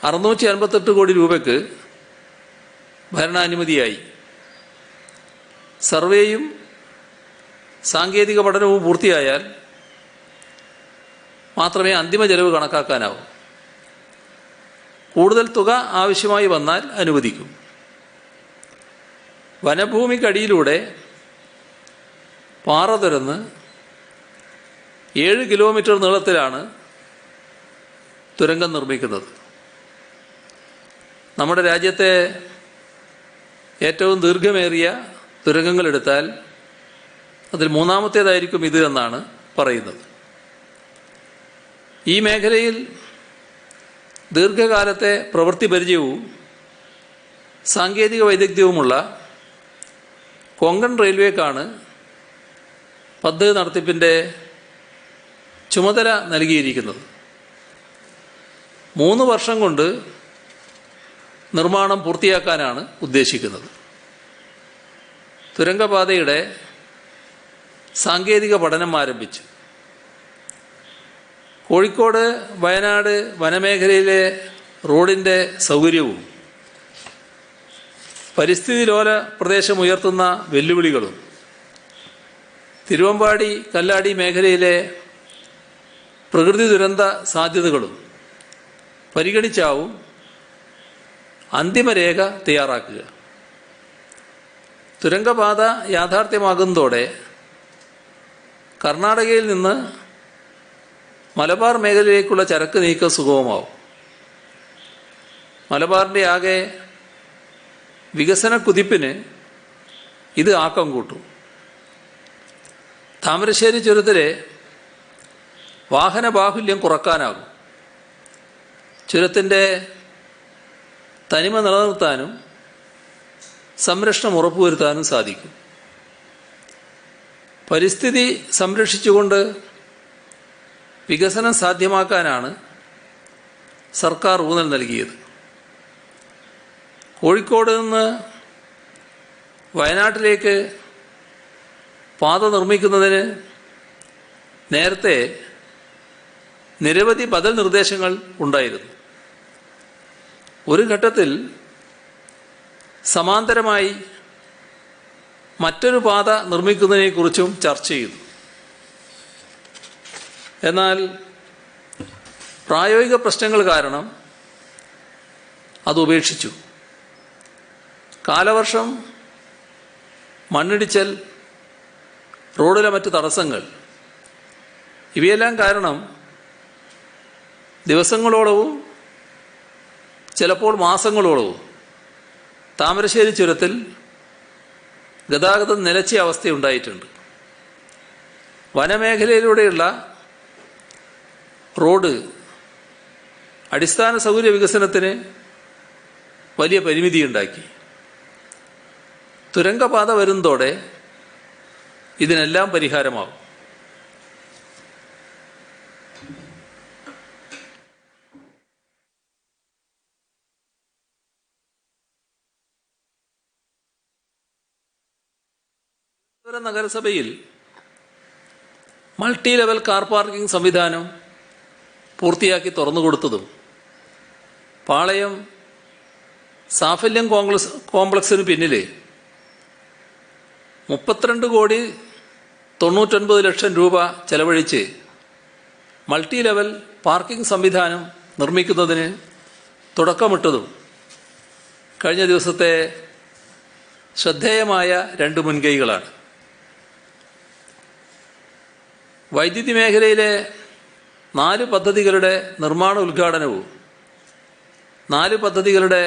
658 കോടി രൂപയ്ക്ക് ഭരണാനുമതിയായി. സർവേയും സാങ്കേതിക പഠനവും പൂർത്തിയായാൽ മാത്രമേ അന്തിമ ചെലവ് കണക്കാക്കാനാവൂ. കൂടുതൽ തുക ആവശ്യമായി വന്നാൽ അനുവദിക്കും. വനഭൂമിക്കടിയിലൂടെ പാറ തുരന്ന് 7 കിലോമീറ്റർ നീളത്തിലാണ് തുരങ്കം നിർമ്മിക്കുന്നത്. നമ്മുടെ രാജ്യത്തെ ഏറ്റവും ദീർഘമേറിയ തുരങ്കങ്ങളെടുത്താൽ അതിൽ 3ാമത്തേതായിരിക്കും ഇത് എന്നാണ് പറയുന്നത്. ഈ മേഖലയിൽ ദീർഘകാലത്തെ പ്രവൃത്തി പരിചയവും സാങ്കേതിക വൈദഗ്ധ്യവുമുള്ള കൊങ്കൺ റെയിൽവേക്കാണ് പദ്ധതി നടത്തിപ്പിൻ്റെ ചുമതല നൽകിയിരിക്കുന്നത്. 3 വർഷം കൊണ്ട് നിർമ്മാണം പൂർത്തിയാക്കാനാണ് ഉദ്ദേശിക്കുന്നത്. തുരങ്കപാതയുടെ സാങ്കേതിക പഠനം ആരംഭിച്ചു. കോഴിക്കോട്, വയനാട് വനമേഖലയിലെ റോഡിൻ്റെ സൗകര്യവും പരിസ്ഥിതി ലോല പ്രദേശം ഉയർത്തുന്ന വെല്ലുവിളികളും തിരുവമ്പാടി, കല്ലാടി മേഖലയിലെ പ്രകൃതി ദുരന്ത സാധ്യതകളും പരിഗണിച്ചാവും അന്തിമരേഖ തയ്യാറാക്കുക. തുരങ്കപാത യാഥാർത്ഥ്യമാകുന്നതോടെ കർണാടകയിൽ നിന്ന് മലബാർ മേഖലയിലേക്കുള്ള ചരക്ക് നീക്കം സുഗമമാവും. മലബാറിൻ്റെ ആകെ വികസന കുതിപ്പിന് ഇത് ആക്കം കൂട്ടും. താമരശ്ശേരി ചുരത്തിലെ വാഹന ബാഹുല്യം കുറക്കാനാകും. ചുരത്തിൻ്റെ തനിമ നിലനിർത്താനും സംരക്ഷണം ഉറപ്പുവരുത്താനും സാധിക്കും. പരിസ്ഥിതി സംരക്ഷിച്ചുകൊണ്ട് വികസനം സാധ്യമാക്കാനാണ് സർക്കാർ ഊന്നൽ നൽകിയത്. കോഴിക്കോട് നിന്ന് വയനാട്ടിലേക്ക് പാത നിർമ്മിക്കുന്നതിന് നേരത്തെ നിരവധി ബദൽ നിർദ്ദേശങ്ങൾ ഉണ്ടായിരുന്നു. ഒരു ഘട്ടത്തിൽ സമാന്തരമായി മറ്റൊരു പാത നിർമ്മിക്കുന്നതിനെക്കുറിച്ചും ചർച്ച ചെയ്തു. എന്നാൽ പ്രായോഗിക പ്രശ്നങ്ങൾ കാരണം അത് ഉപേക്ഷിച്ചു. കാലവർഷം, മണ്ണിടിച്ചൽ, റോഡിലെ മറ്റ് തടസ്സങ്ങൾ ഇവയെല്ലാം കാരണം ദിവസങ്ങളോളവും ചിലപ്പോൾ മാസങ്ങളോളവും താമരശ്ശേരി ചുരത്തിൽ ഗതാഗതം നിലച്ച അവസ്ഥയുണ്ടായിട്ടുണ്ട്. വനമേഖലയിലൂടെയുള്ള റോഡ് അടിസ്ഥാന സൗകര്യ വികസനത്തിന് വലിയ പരിമിതിയുണ്ടാക്കി. തുരങ്കപാത വരുന്നതോടെ ഇതിനെല്ലാം പരിഹാരമാകും. നഗരസഭയിൽ മൾട്ടി ലെവൽ കാർ പാർക്കിംഗ് സംവിധാനം പൂർത്തിയാക്കി തുറന്നുകൊടുത്തതും പാളയം സാഫല്യം കോംപ്ലക്സിന് പിന്നിൽ 32,99,00,000 രൂപ ചെലവഴിച്ച് മൾട്ടി ലെവൽ പാർക്കിംഗ് സംവിധാനം നിർമ്മിക്കുന്നതിന് തുടക്കമിട്ടതും കഴിഞ്ഞ ദിവസത്തെ ശ്രദ്ധേയമായ 2 മുൻകൈകളാണ്. വൈദ്യുതി മേഖലയിലെ 4 പദ്ധതികളുടെ നിർമ്മാണ ഉദ്ഘാടനവും 4 പദ്ധതികളുടെ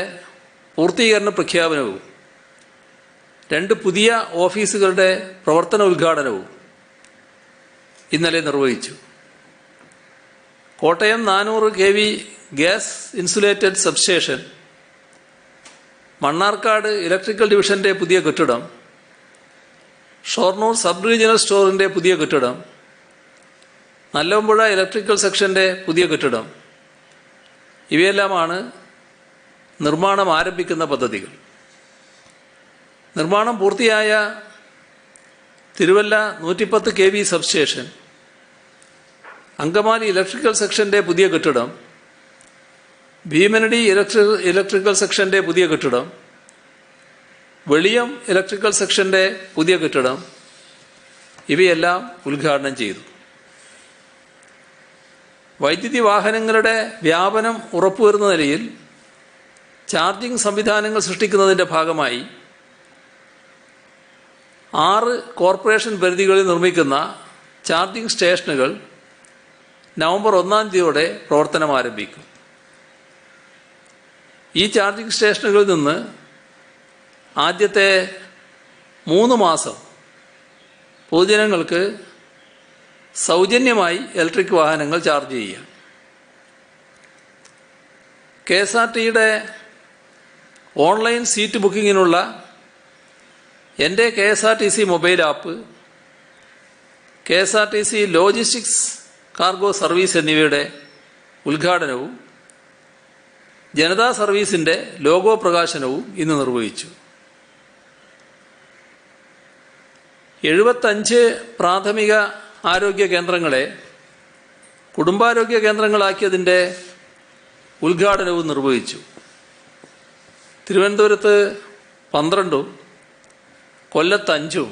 പൂർത്തീകരണ പ്രഖ്യാപനവും 2 പുതിയ ഓഫീസുകളുടെ പ്രവർത്തന ഉദ്ഘാടനവും ഇന്നലെ നിർവഹിച്ചു. Kottayam 400 kV gas insulated substation, Mannarkkad electrical ഡിവിഷന്റെ പുതിയ കെട്ടിടം, ഷൊർണൂർ സബ് റീജിയണൽ സ്റ്റോറിന്റെ പുതിയ കെട്ടിടം, നല്ലമ്പുഴ ഇലക്ട്രിക്കൽ സെക്ഷന്റെ പുതിയ കെട്ടിടം ഇവയെല്ലാമാണ് നിർമ്മാണം ആരംഭിക്കുന്ന പദ്ധതികൾ. നിർമ്മാണം പൂർത്തിയായ Thiruvalla 110 kV substation, Angamaly electrical സെക്ഷന്റെ പുതിയ കെട്ടിടം, ഭീമനടി ഇലക്ട്രിക്കൽ സെക്ഷന്റെ പുതിയ കെട്ടിടം, വെളിയം ഇലക്ട്രിക്കൽ സെക്ഷന്റെ പുതിയ കെട്ടിടം ഇവയെല്ലാം ഉദ്ഘാടനം ചെയ്തു. വൈദ്യുതി വാഹനങ്ങളുടെ വ്യാപനം ഉറപ്പുവരുന്ന നിലയിൽ ചാർജിംഗ് സംവിധാനങ്ങൾ സൃഷ്ടിക്കുന്നതിൻ്റെ ഭാഗമായി 6 കോർപ്പറേഷൻ പരിധികളിൽ നിർമ്മിക്കുന്ന ചാർജിംഗ് സ്റ്റേഷനുകൾ നവംബർ 1-ാം തീയതിയോടെ പ്രവർത്തനം ആരംഭിക്കും. ഈ ചാർജിംഗ് സ്റ്റേഷനുകളിൽ നിന്ന് ആദ്യത്തെ 3 മാസം പൊതുജനങ്ങൾക്ക് സൗജന്യമായി ഇലക്ട്രിക് വാഹനങ്ങൾ ചാർജ് ചെയ്യാം. KSRTയുടെ ഓൺലൈൻ സീറ്റ് ബുക്കിങ്ങിനുള്ള എൻ്റെ KSRTC mobile app, KSRTC logistics cargo service എന്നിവയുടെ ഉദ്ഘാടനവും ജനതാ സർവീസിൻ്റെ ലോഗോ പ്രകാശനവും ഇന്ന് നിർവഹിച്ചു. 75 പ്രാഥമിക ആരോഗ്യ കേന്ദ്രങ്ങളെ കുടുംബാരോഗ്യ കേന്ദ്രങ്ങളാക്കിയതിൻ്റെ ഉദ്ഘാടനവും നിർവഹിച്ചു. തിരുവനന്തപുരത്ത് 12, കൊല്ലത്ത് 5,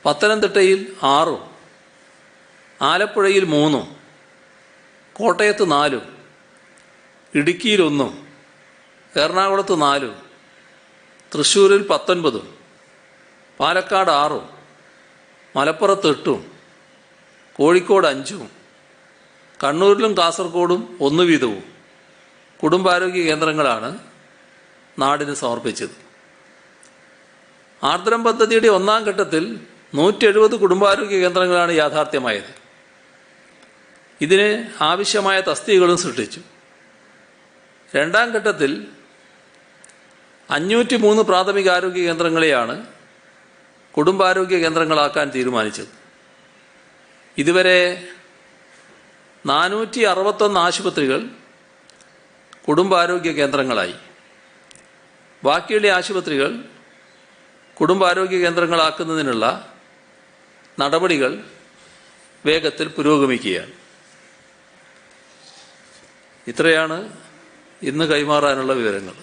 പത്തനംതിട്ടയിൽ 6, ആലപ്പുഴയിൽ 3, കോട്ടയത്ത് 4, ഇടുക്കിയിൽ 1, എറണാകുളത്ത് 4, തൃശ്ശൂരിൽ 19, പാലക്കാട് 6, മലപ്പുറത്ത് 8, കോഴിക്കോട് 5, കണ്ണൂരിലും കാസർഗോഡും 1 വീതവും കുടുംബാരോഗ്യ കേന്ദ്രങ്ങളാണ് നാടിന് സമർപ്പിച്ചത്. ആർദ്രം പദ്ധതിയുടെ 1-ാം ഘട്ടത്തിൽ 170 കുടുംബാരോഗ്യ കേന്ദ്രങ്ങളാണ് യാഥാർത്ഥ്യമായത്. ഇതിന് ആവശ്യമായ തസ്തികകളും സൃഷ്ടിച്ചു. 2-ാം ഘട്ടത്തിൽ 503 പ്രാഥമിക ആരോഗ്യ കേന്ദ്രങ്ങളെയാണ് കുടുംബാരോഗ്യ കേന്ദ്രങ്ങളാക്കാൻ തീരുമാനിച്ചത്. ഇതുവരെ 461 ആശുപത്രികൾ കുടുംബാരോഗ്യ കേന്ദ്രങ്ങളായി. ബാക്കിയുള്ള ആശുപത്രികൾ കുടുംബാരോഗ്യ കേന്ദ്രങ്ങളാക്കുന്നതിനുള്ള നടപടികൾ വേഗത്തിൽ പുരോഗമിക്കുകയാണ്. ഇത്രയാണ് ഇന്ന് കൈമാറാനുള്ള വിവരങ്ങൾ.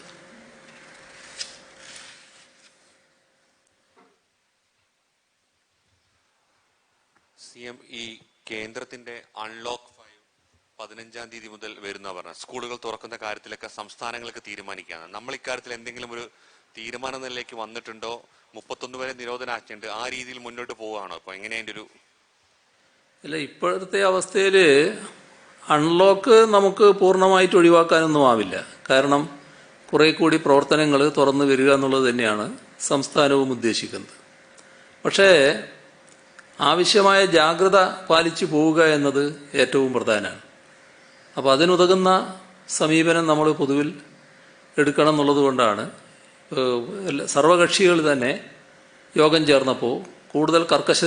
CM ഈ കേന്ദ്രത്തിന്റെ അൺലോക്ക് 5 15-ാം തീയതി മുതൽ വരുന്ന പറഞ്ഞ സ്കൂളുകൾ തുറക്കുന്ന കാര്യത്തിലൊക്കെ സംസ്ഥാനങ്ങൾക്ക് തീരുമാനിക്കുകയാണ്. നമ്മൾ ഇക്കാര്യത്തിൽ എന്തെങ്കിലും ഒരു തീരുമാന നിലയിലേക്ക് വന്നിട്ടുണ്ടോ? 31 വരെ നിരോധനാജ്ഞയുണ്ട്, ആ രീതിയിൽ മുന്നോട്ട് പോവുകയാണോ? അപ്പൊ എങ്ങനെയാ അതിന്റെ ഒരു അല്ല, ഇപ്പോഴത്തെ അവസ്ഥയിൽ അൺലോക്ക് നമുക്ക് പൂർണ്ണമായിട്ട് ഒഴിവാക്കാനൊന്നും ആവില്ല. കാരണം കുറെ കൂടി പ്രവർത്തനങ്ങൾ തുറന്നു വരിക എന്നുള്ളത് തന്നെയാണ് സംസ്ഥാനവും ഉദ്ദേശിക്കുന്നത്. പക്ഷേ ആവശ്യമായ ജാഗ്രത പാലിച്ചു പോവുക എന്നത് ഏറ്റവും പ്രധാനമാണ്. അപ്പോൾ അതിനുതകുന്ന സമീപനം നമ്മൾ പൊതുവിൽ എടുക്കണം എന്നുള്ളത് കൊണ്ടാണ് സർവകക്ഷികൾ തന്നെ യോഗം ചേർന്നപ്പോൾ കൂടുതൽ കർക്കശ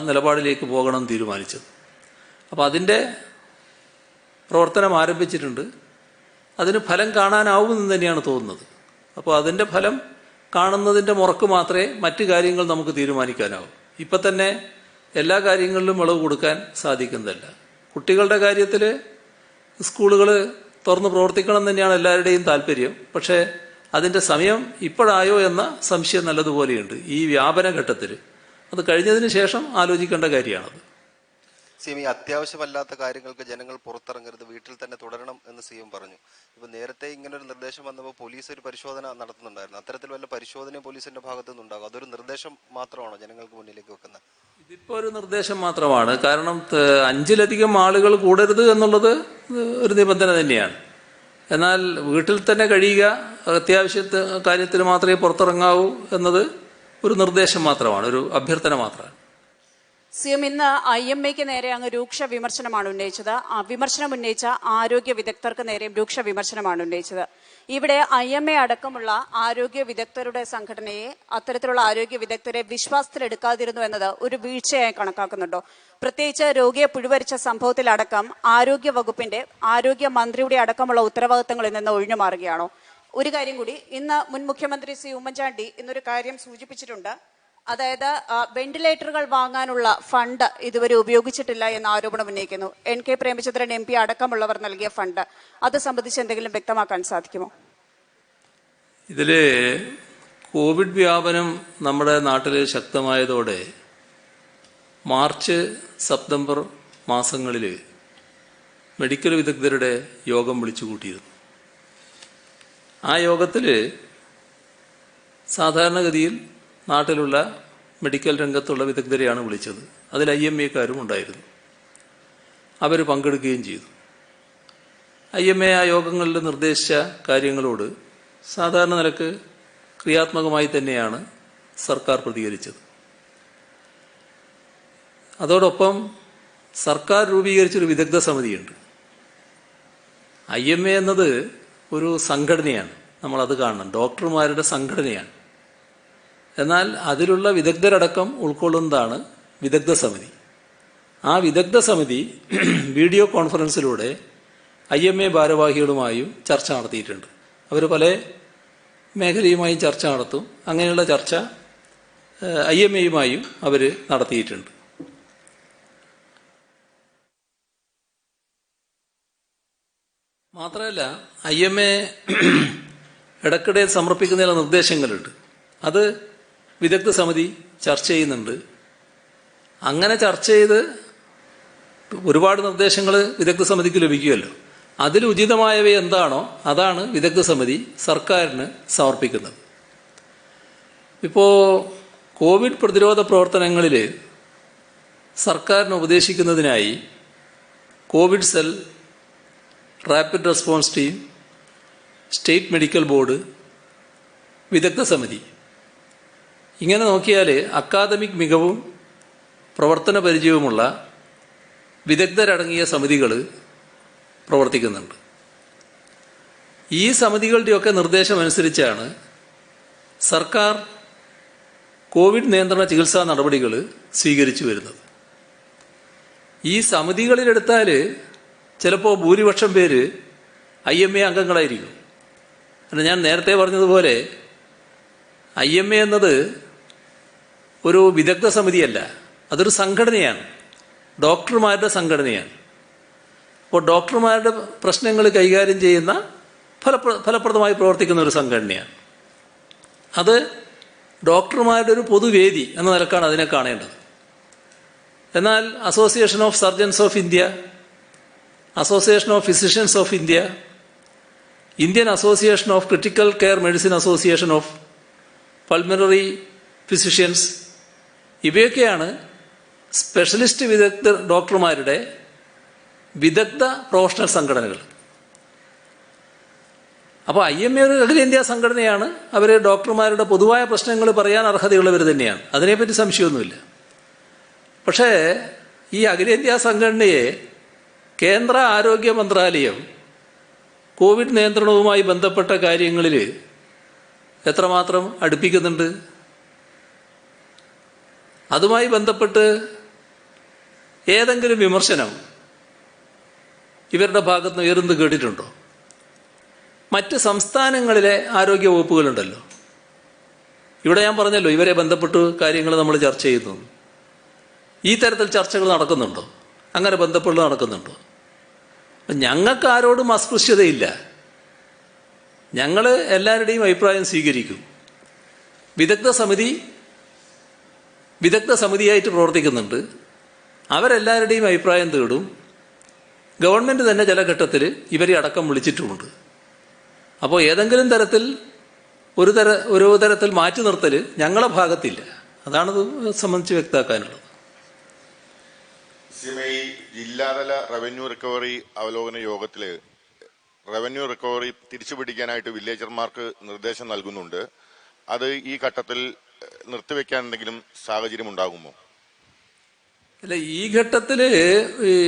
നിലപാടിലേക്ക് പോകണം തീരുമാനിച്ചത്. അപ്പോൾ അതിൻ്റെ പ്രവർത്തനം ആരംഭിച്ചിട്ടുണ്ട്. അതിന് ഫലം കാണാനാവുമെന്ന് തന്നെയാണ് തോന്നുന്നത്. അപ്പോൾ അതിൻ്റെ ഫലം കാണുന്നതിൻ്റെ മുറക്ക് മാത്രമേ മറ്റു കാര്യങ്ങൾ നമുക്ക് തീരുമാനിക്കാനാവൂ. ഇപ്പം തന്നെ എല്ലാ കാര്യങ്ങളിലും ഇളവ് കൊടുക്കാൻ സാധിക്കുന്നതല്ല. കുട്ടികളുടെ കാര്യത്തിൽ സ്കൂളുകൾ തുറന്ന് പ്രവർത്തിക്കണം തന്നെയാണ് എല്ലാവരുടെയും താല്പര്യം. പക്ഷേ അതിൻ്റെ സമയം ഇപ്പോഴായോ എന്ന സംശയം നല്ലതുപോലെയുണ്ട്. ഈ വ്യാപന ഘട്ടത്തിൽ അത് കഴിഞ്ഞതിന് ശേഷം ആലോചിക്കേണ്ട കാര്യമാണത്. സിഎം, ഈ അത്യാവശ്യമല്ലാത്ത കാര്യങ്ങൾക്ക് ജനങ്ങൾ പുറത്തിറങ്ങരുത്, വീട്ടിൽ തന്നെ തുടരണം എന്ന് സിഎം പറഞ്ഞു. ഇപ്പൊ നേരത്തെ ഇങ്ങനൊരു നിർദ്ദേശം വന്നപ്പോൾ പോലീസ് ഒരു പരിശോധന നടത്തുന്നുണ്ടായിരുന്നു. അത്തരത്തിൽ വല്ല പരിശോധനയും പോലീസിന്റെ ഭാഗത്തു നിന്നുണ്ടാകും? അതൊരു നിർദ്ദേശം മാത്രമാണോ ജനങ്ങൾക്ക് മുന്നിലേക്ക് വെക്കുന്നത്? ഇതിപ്പോ ഒരു നിർദ്ദേശം മാത്രമാണ്. കാരണം 5-ലധികം ആളുകൾ കൂടരുത് എന്നുള്ളത് ഒരു നിബന്ധന തന്നെയാണ്. എന്നാൽ വീട്ടിൽ തന്നെ കഴിയുക, അത്യാവശ്യ കാര്യത്തിൽ മാത്രമേ പുറത്തിറങ്ങാവൂ എന്നത് ഒരു നിർദ്ദേശം മാത്രമാണ്, ഒരു അഭ്യർത്ഥന മാത്രമാണ്. സിഎം, ഇന്ന് IMAക്ക് നേരെ അങ്ങ് രൂക്ഷ വിമർശനമാണ് ഉന്നയിച്ചത്. വിമർശനം ഉന്നയിച്ച ആരോഗ്യ വിദഗ്ധർക്ക് നേരെയും രൂക്ഷ വിമർശനമാണ് ഉന്നയിച്ചത്. ഇവിടെ IMA അടക്കമുള്ള ആരോഗ്യ വിദഗ്ധരുടെ സംഘടനയെ, അത്തരത്തിലുള്ള ആരോഗ്യ വിദഗ്ധരെ വിശ്വാസത്തിലെടുക്കാതിരുന്നു എന്നത് ഒരു വീഴ്ചയായി കണക്കാക്കുന്നുണ്ടോ? പ്രത്യേകിച്ച് രോഗിയെ പുഴുവരിച്ച സംഭവത്തിലടക്കം ആരോഗ്യ വകുപ്പിന്റെ, ആരോഗ്യ മന്ത്രിയുടെ അടക്കമുള്ള ഉത്തരവാദിത്തങ്ങളിൽ നിന്ന് ഒഴിഞ്ഞു മാറുകയാണോ? ഒരു കാര്യം കൂടി, ഇന്ന് മുൻ മുഖ്യമന്ത്രി ശ്രീ ഉമ്മൻചാണ്ടി ഇന്നൊരു കാര്യം സൂചിപ്പിച്ചിട്ടുണ്ട്. അതായത് വെന്റിലേറ്ററുകൾ വാങ്ങാനുള്ള ഫണ്ട് ഇതുവരെ ഉപയോഗിച്ചിട്ടില്ല എന്ന ആരോപണം ഉന്നയിക്കുന്നു. NK പ്രേമചന്ദ്രൻ MP അടക്കമുള്ളവർ നൽകിയ ഫണ്ട്, അത് സംബന്ധിച്ച് എന്തെങ്കിലും വ്യക്തമാക്കാൻ സാധിക്കുമോ? ഇതില് കോവിഡ് വ്യാപനം നമ്മുടെ നാട്ടിൽ ശക്തമായതോടെ മാർച്ച് സെപ്റ്റംബർ മാസങ്ങളിൽ മെഡിക്കൽ വിദഗ്ധരുടെ യോഗം വിളിച്ചു കൂട്ടിയിരുന്നു. ആ യോഗത്തിൽ സാധാരണഗതിയിൽ നാട്ടിലുള്ള മെഡിക്കൽ രംഗത്തുള്ള വിദഗ്ധരെയാണ് വിളിച്ചത്. അതിൽ IMAക്കാരും ഉണ്ടായിരുന്നു. അവർ പങ്കെടുക്കുകയും ചെയ്തു. IMA ആ യോഗങ്ങളിൽ നിർദ്ദേശിച്ച കാര്യങ്ങളോട് സാധാരണ നിലക്ക് ക്രിയാത്മകമായി തന്നെയാണ് സർക്കാർ പ്രതികരിച്ചത്. അതോടൊപ്പം സർക്കാർ രൂപീകരിച്ചൊരു വിദഗ്ധ സമിതിയുണ്ട്. IMA എന്നത് ഒരു സംഘടനയാണ്, നമ്മളത് കാണണം, ഡോക്ടർമാരുടെ സംഘടനയാണ്. എന്നാൽ അതിലുള്ള വിദഗ്ധരടക്കം ഉൾക്കൊള്ളുന്നതാണ് വിദഗ്ധ സമിതി. ആ വിദഗ്ധ സമിതി വീഡിയോ കോൺഫറൻസിലൂടെ IMA ഭാരവാഹികളുമായും ചർച്ച നടത്തിയിട്ടുണ്ട്. അവർ പല മേഖലയുമായും ചർച്ച നടത്തും. അങ്ങനെയുള്ള ചർച്ച IMAയുമായും അവർ നടത്തിയിട്ടുണ്ട്. മാത്രമല്ല IMA ഇടയ്ക്കിടെ സമർപ്പിക്കുന്ന ചില നിർദ്ദേശങ്ങളുണ്ട്. അത് വിദഗ്ധ സമിതി ചർച്ച ചെയ്യുന്നുണ്ട്. അങ്ങനെ ചർച്ച ചെയ്ത് ഒരുപാട് നിർദ്ദേശങ്ങൾ വിദഗ്ധ സമിതിക്ക് ലഭിക്കുമല്ലോ. അതിൽ ഉചിതമായവ എന്താണോ അതാണ് വിദഗ്ധ സമിതി സർക്കാരിന് സമർപ്പിക്കുന്നത്. ഇപ്പോൾ കോവിഡ് പ്രതിരോധ പ്രവർത്തനങ്ങളിൽ സർക്കാരിന് ഉപദേശിക്കുന്നതിനായി Covid cell, rapid response team, state medical board, വിദഗ്ധ സമിതി, ഇങ്ങനെ നോക്കിയാൽ അക്കാദമിക് മികവും പ്രവർത്തന പരിചയവുമുള്ള വിദഗ്ധരടങ്ങിയ സമിതികൾ പ്രവർത്തിക്കുന്നുണ്ട്. ഈ സമിതികളുടെയൊക്കെ നിർദ്ദേശമനുസരിച്ചാണ് സർക്കാർ കോവിഡ് നിയന്ത്രണ ചികിത്സാ നടപടികൾ സ്വീകരിച്ചു വരുന്നത്. ഈ സമിതികളിലെടുത്താൽ ചിലപ്പോൾ ഭൂരിപക്ഷം പേര് IMA അംഗങ്ങളായിരിക്കും. ഞാൻ നേരത്തെ പറഞ്ഞതുപോലെ IMA എന്നത് ഒരു വിദഗ്ധ സമിതിയല്ല, അതൊരു സംഘടനയാണ്, ഡോക്ടർമാരുടെ സംഘടനയാണ്. അപ്പോൾ ഡോക്ടർമാരുടെ പ്രശ്നങ്ങൾ കൈകാര്യം ചെയ്യുന്ന ഫലപ്രദമായി പ്രവർത്തിക്കുന്ന ഒരു സംഘടനയാണ്. അത് ഡോക്ടർമാരുടെ ഒരു പൊതുവേദി എന്ന നിലക്കാണ് അതിനെ കാണേണ്ടത്. എന്നാൽ association of surgeons of India, association of physicians of India, Indian association of critical care medicine association of pulmonary physicians, ഇവയൊക്കെയാണ് സ്പെഷ്യലിസ്റ്റ് വിദഗ്ധ ഡോക്ടർമാരുടെ വിദഗ്ധ പ്രൊഫഷണൽ സംഘടനകൾ. അപ്പോൾ IMA ഒരു അഖിലേന്ത്യാ സംഘടനയാണ്. അവർ ഡോക്ടർമാരുടെ പൊതുവായ പ്രശ്നങ്ങൾ പറയാൻ അർഹതയുള്ളവർ തന്നെയാണ്, അതിനെപ്പറ്റി സംശയമൊന്നുമില്ല. പക്ഷേ ഈ അഖിലേന്ത്യാ സംഘടനയെ കേന്ദ്ര ആരോഗ്യ മന്ത്രാലയം കോവിഡ് നിയന്ത്രണവുമായി ബന്ധപ്പെട്ട കാര്യങ്ങളിൽ എത്രമാത്രം അടുപ്പിക്കുന്നുണ്ട്? അതുമായി ബന്ധപ്പെട്ട് ഏതെങ്കിലും വിമർശനം ഇവരുടെ ഭാഗത്ത് നിന്ന് ഉയർന്നു കേട്ടിട്ടുണ്ടോ? മറ്റ് സംസ്ഥാനങ്ങളിലെ ആരോഗ്യ വകുപ്പുകളുണ്ടല്ലോ, ഇവിടെ ഞാൻ പറഞ്ഞല്ലോ ഇവരെ ബന്ധപ്പെട്ട് കാര്യങ്ങൾ നമ്മൾ ചർച്ച ചെയ്യുന്നു. ഈ തരത്തിൽ ചർച്ചകൾ നടക്കുന്നുണ്ടോ? അങ്ങനെ ബന്ധപ്പെട്ട് നടക്കുന്നുണ്ടോ? ഞങ്ങൾക്ക് ആരോടും അസ്പൃശ്യതയില്ല. ഞങ്ങൾ എല്ലാവരുടെയും അഭിപ്രായം സ്വീകരിക്കും. വിദഗ്ധ സമിതിയായിട്ട് പ്രവർത്തിക്കുന്നുണ്ട്. അവരെല്ലാവരുടെയും അഭിപ്രായം തേടും. ഗവൺമെൻറ് തന്നെ ചില ഘട്ടത്തിൽ ഇവരെ അടക്കം വിളിച്ചിട്ടുമുണ്ട്. അപ്പോൾ ഏതെങ്കിലും തരത്തിൽ ഒരു തരത്തിൽ മാറ്റി നിർത്തൽ ഞങ്ങളെ ഭാഗത്തില്ല. അതാണത് സംബന്ധിച്ച് വ്യക്തമാക്കാനുള്ളത്. ജില്ലാതല റവന്യൂ റിക്കവറി അവലോകന യോഗത്തിൽ റവന്യൂ റിക്കവറി തിരിച്ചുപിടിക്കാനായിട്ട് വില്ലേജർമാർക്ക് നിർദ്ദേശം നൽകുന്നുണ്ട്. അത് ഈ ഘട്ടത്തിൽ നിർത്തിവെക്കാൻ എന്തെങ്കിലും സാഹചര്യം ഉണ്ടാകുമോ? അല്ല, ഈ ഘട്ടത്തിൽ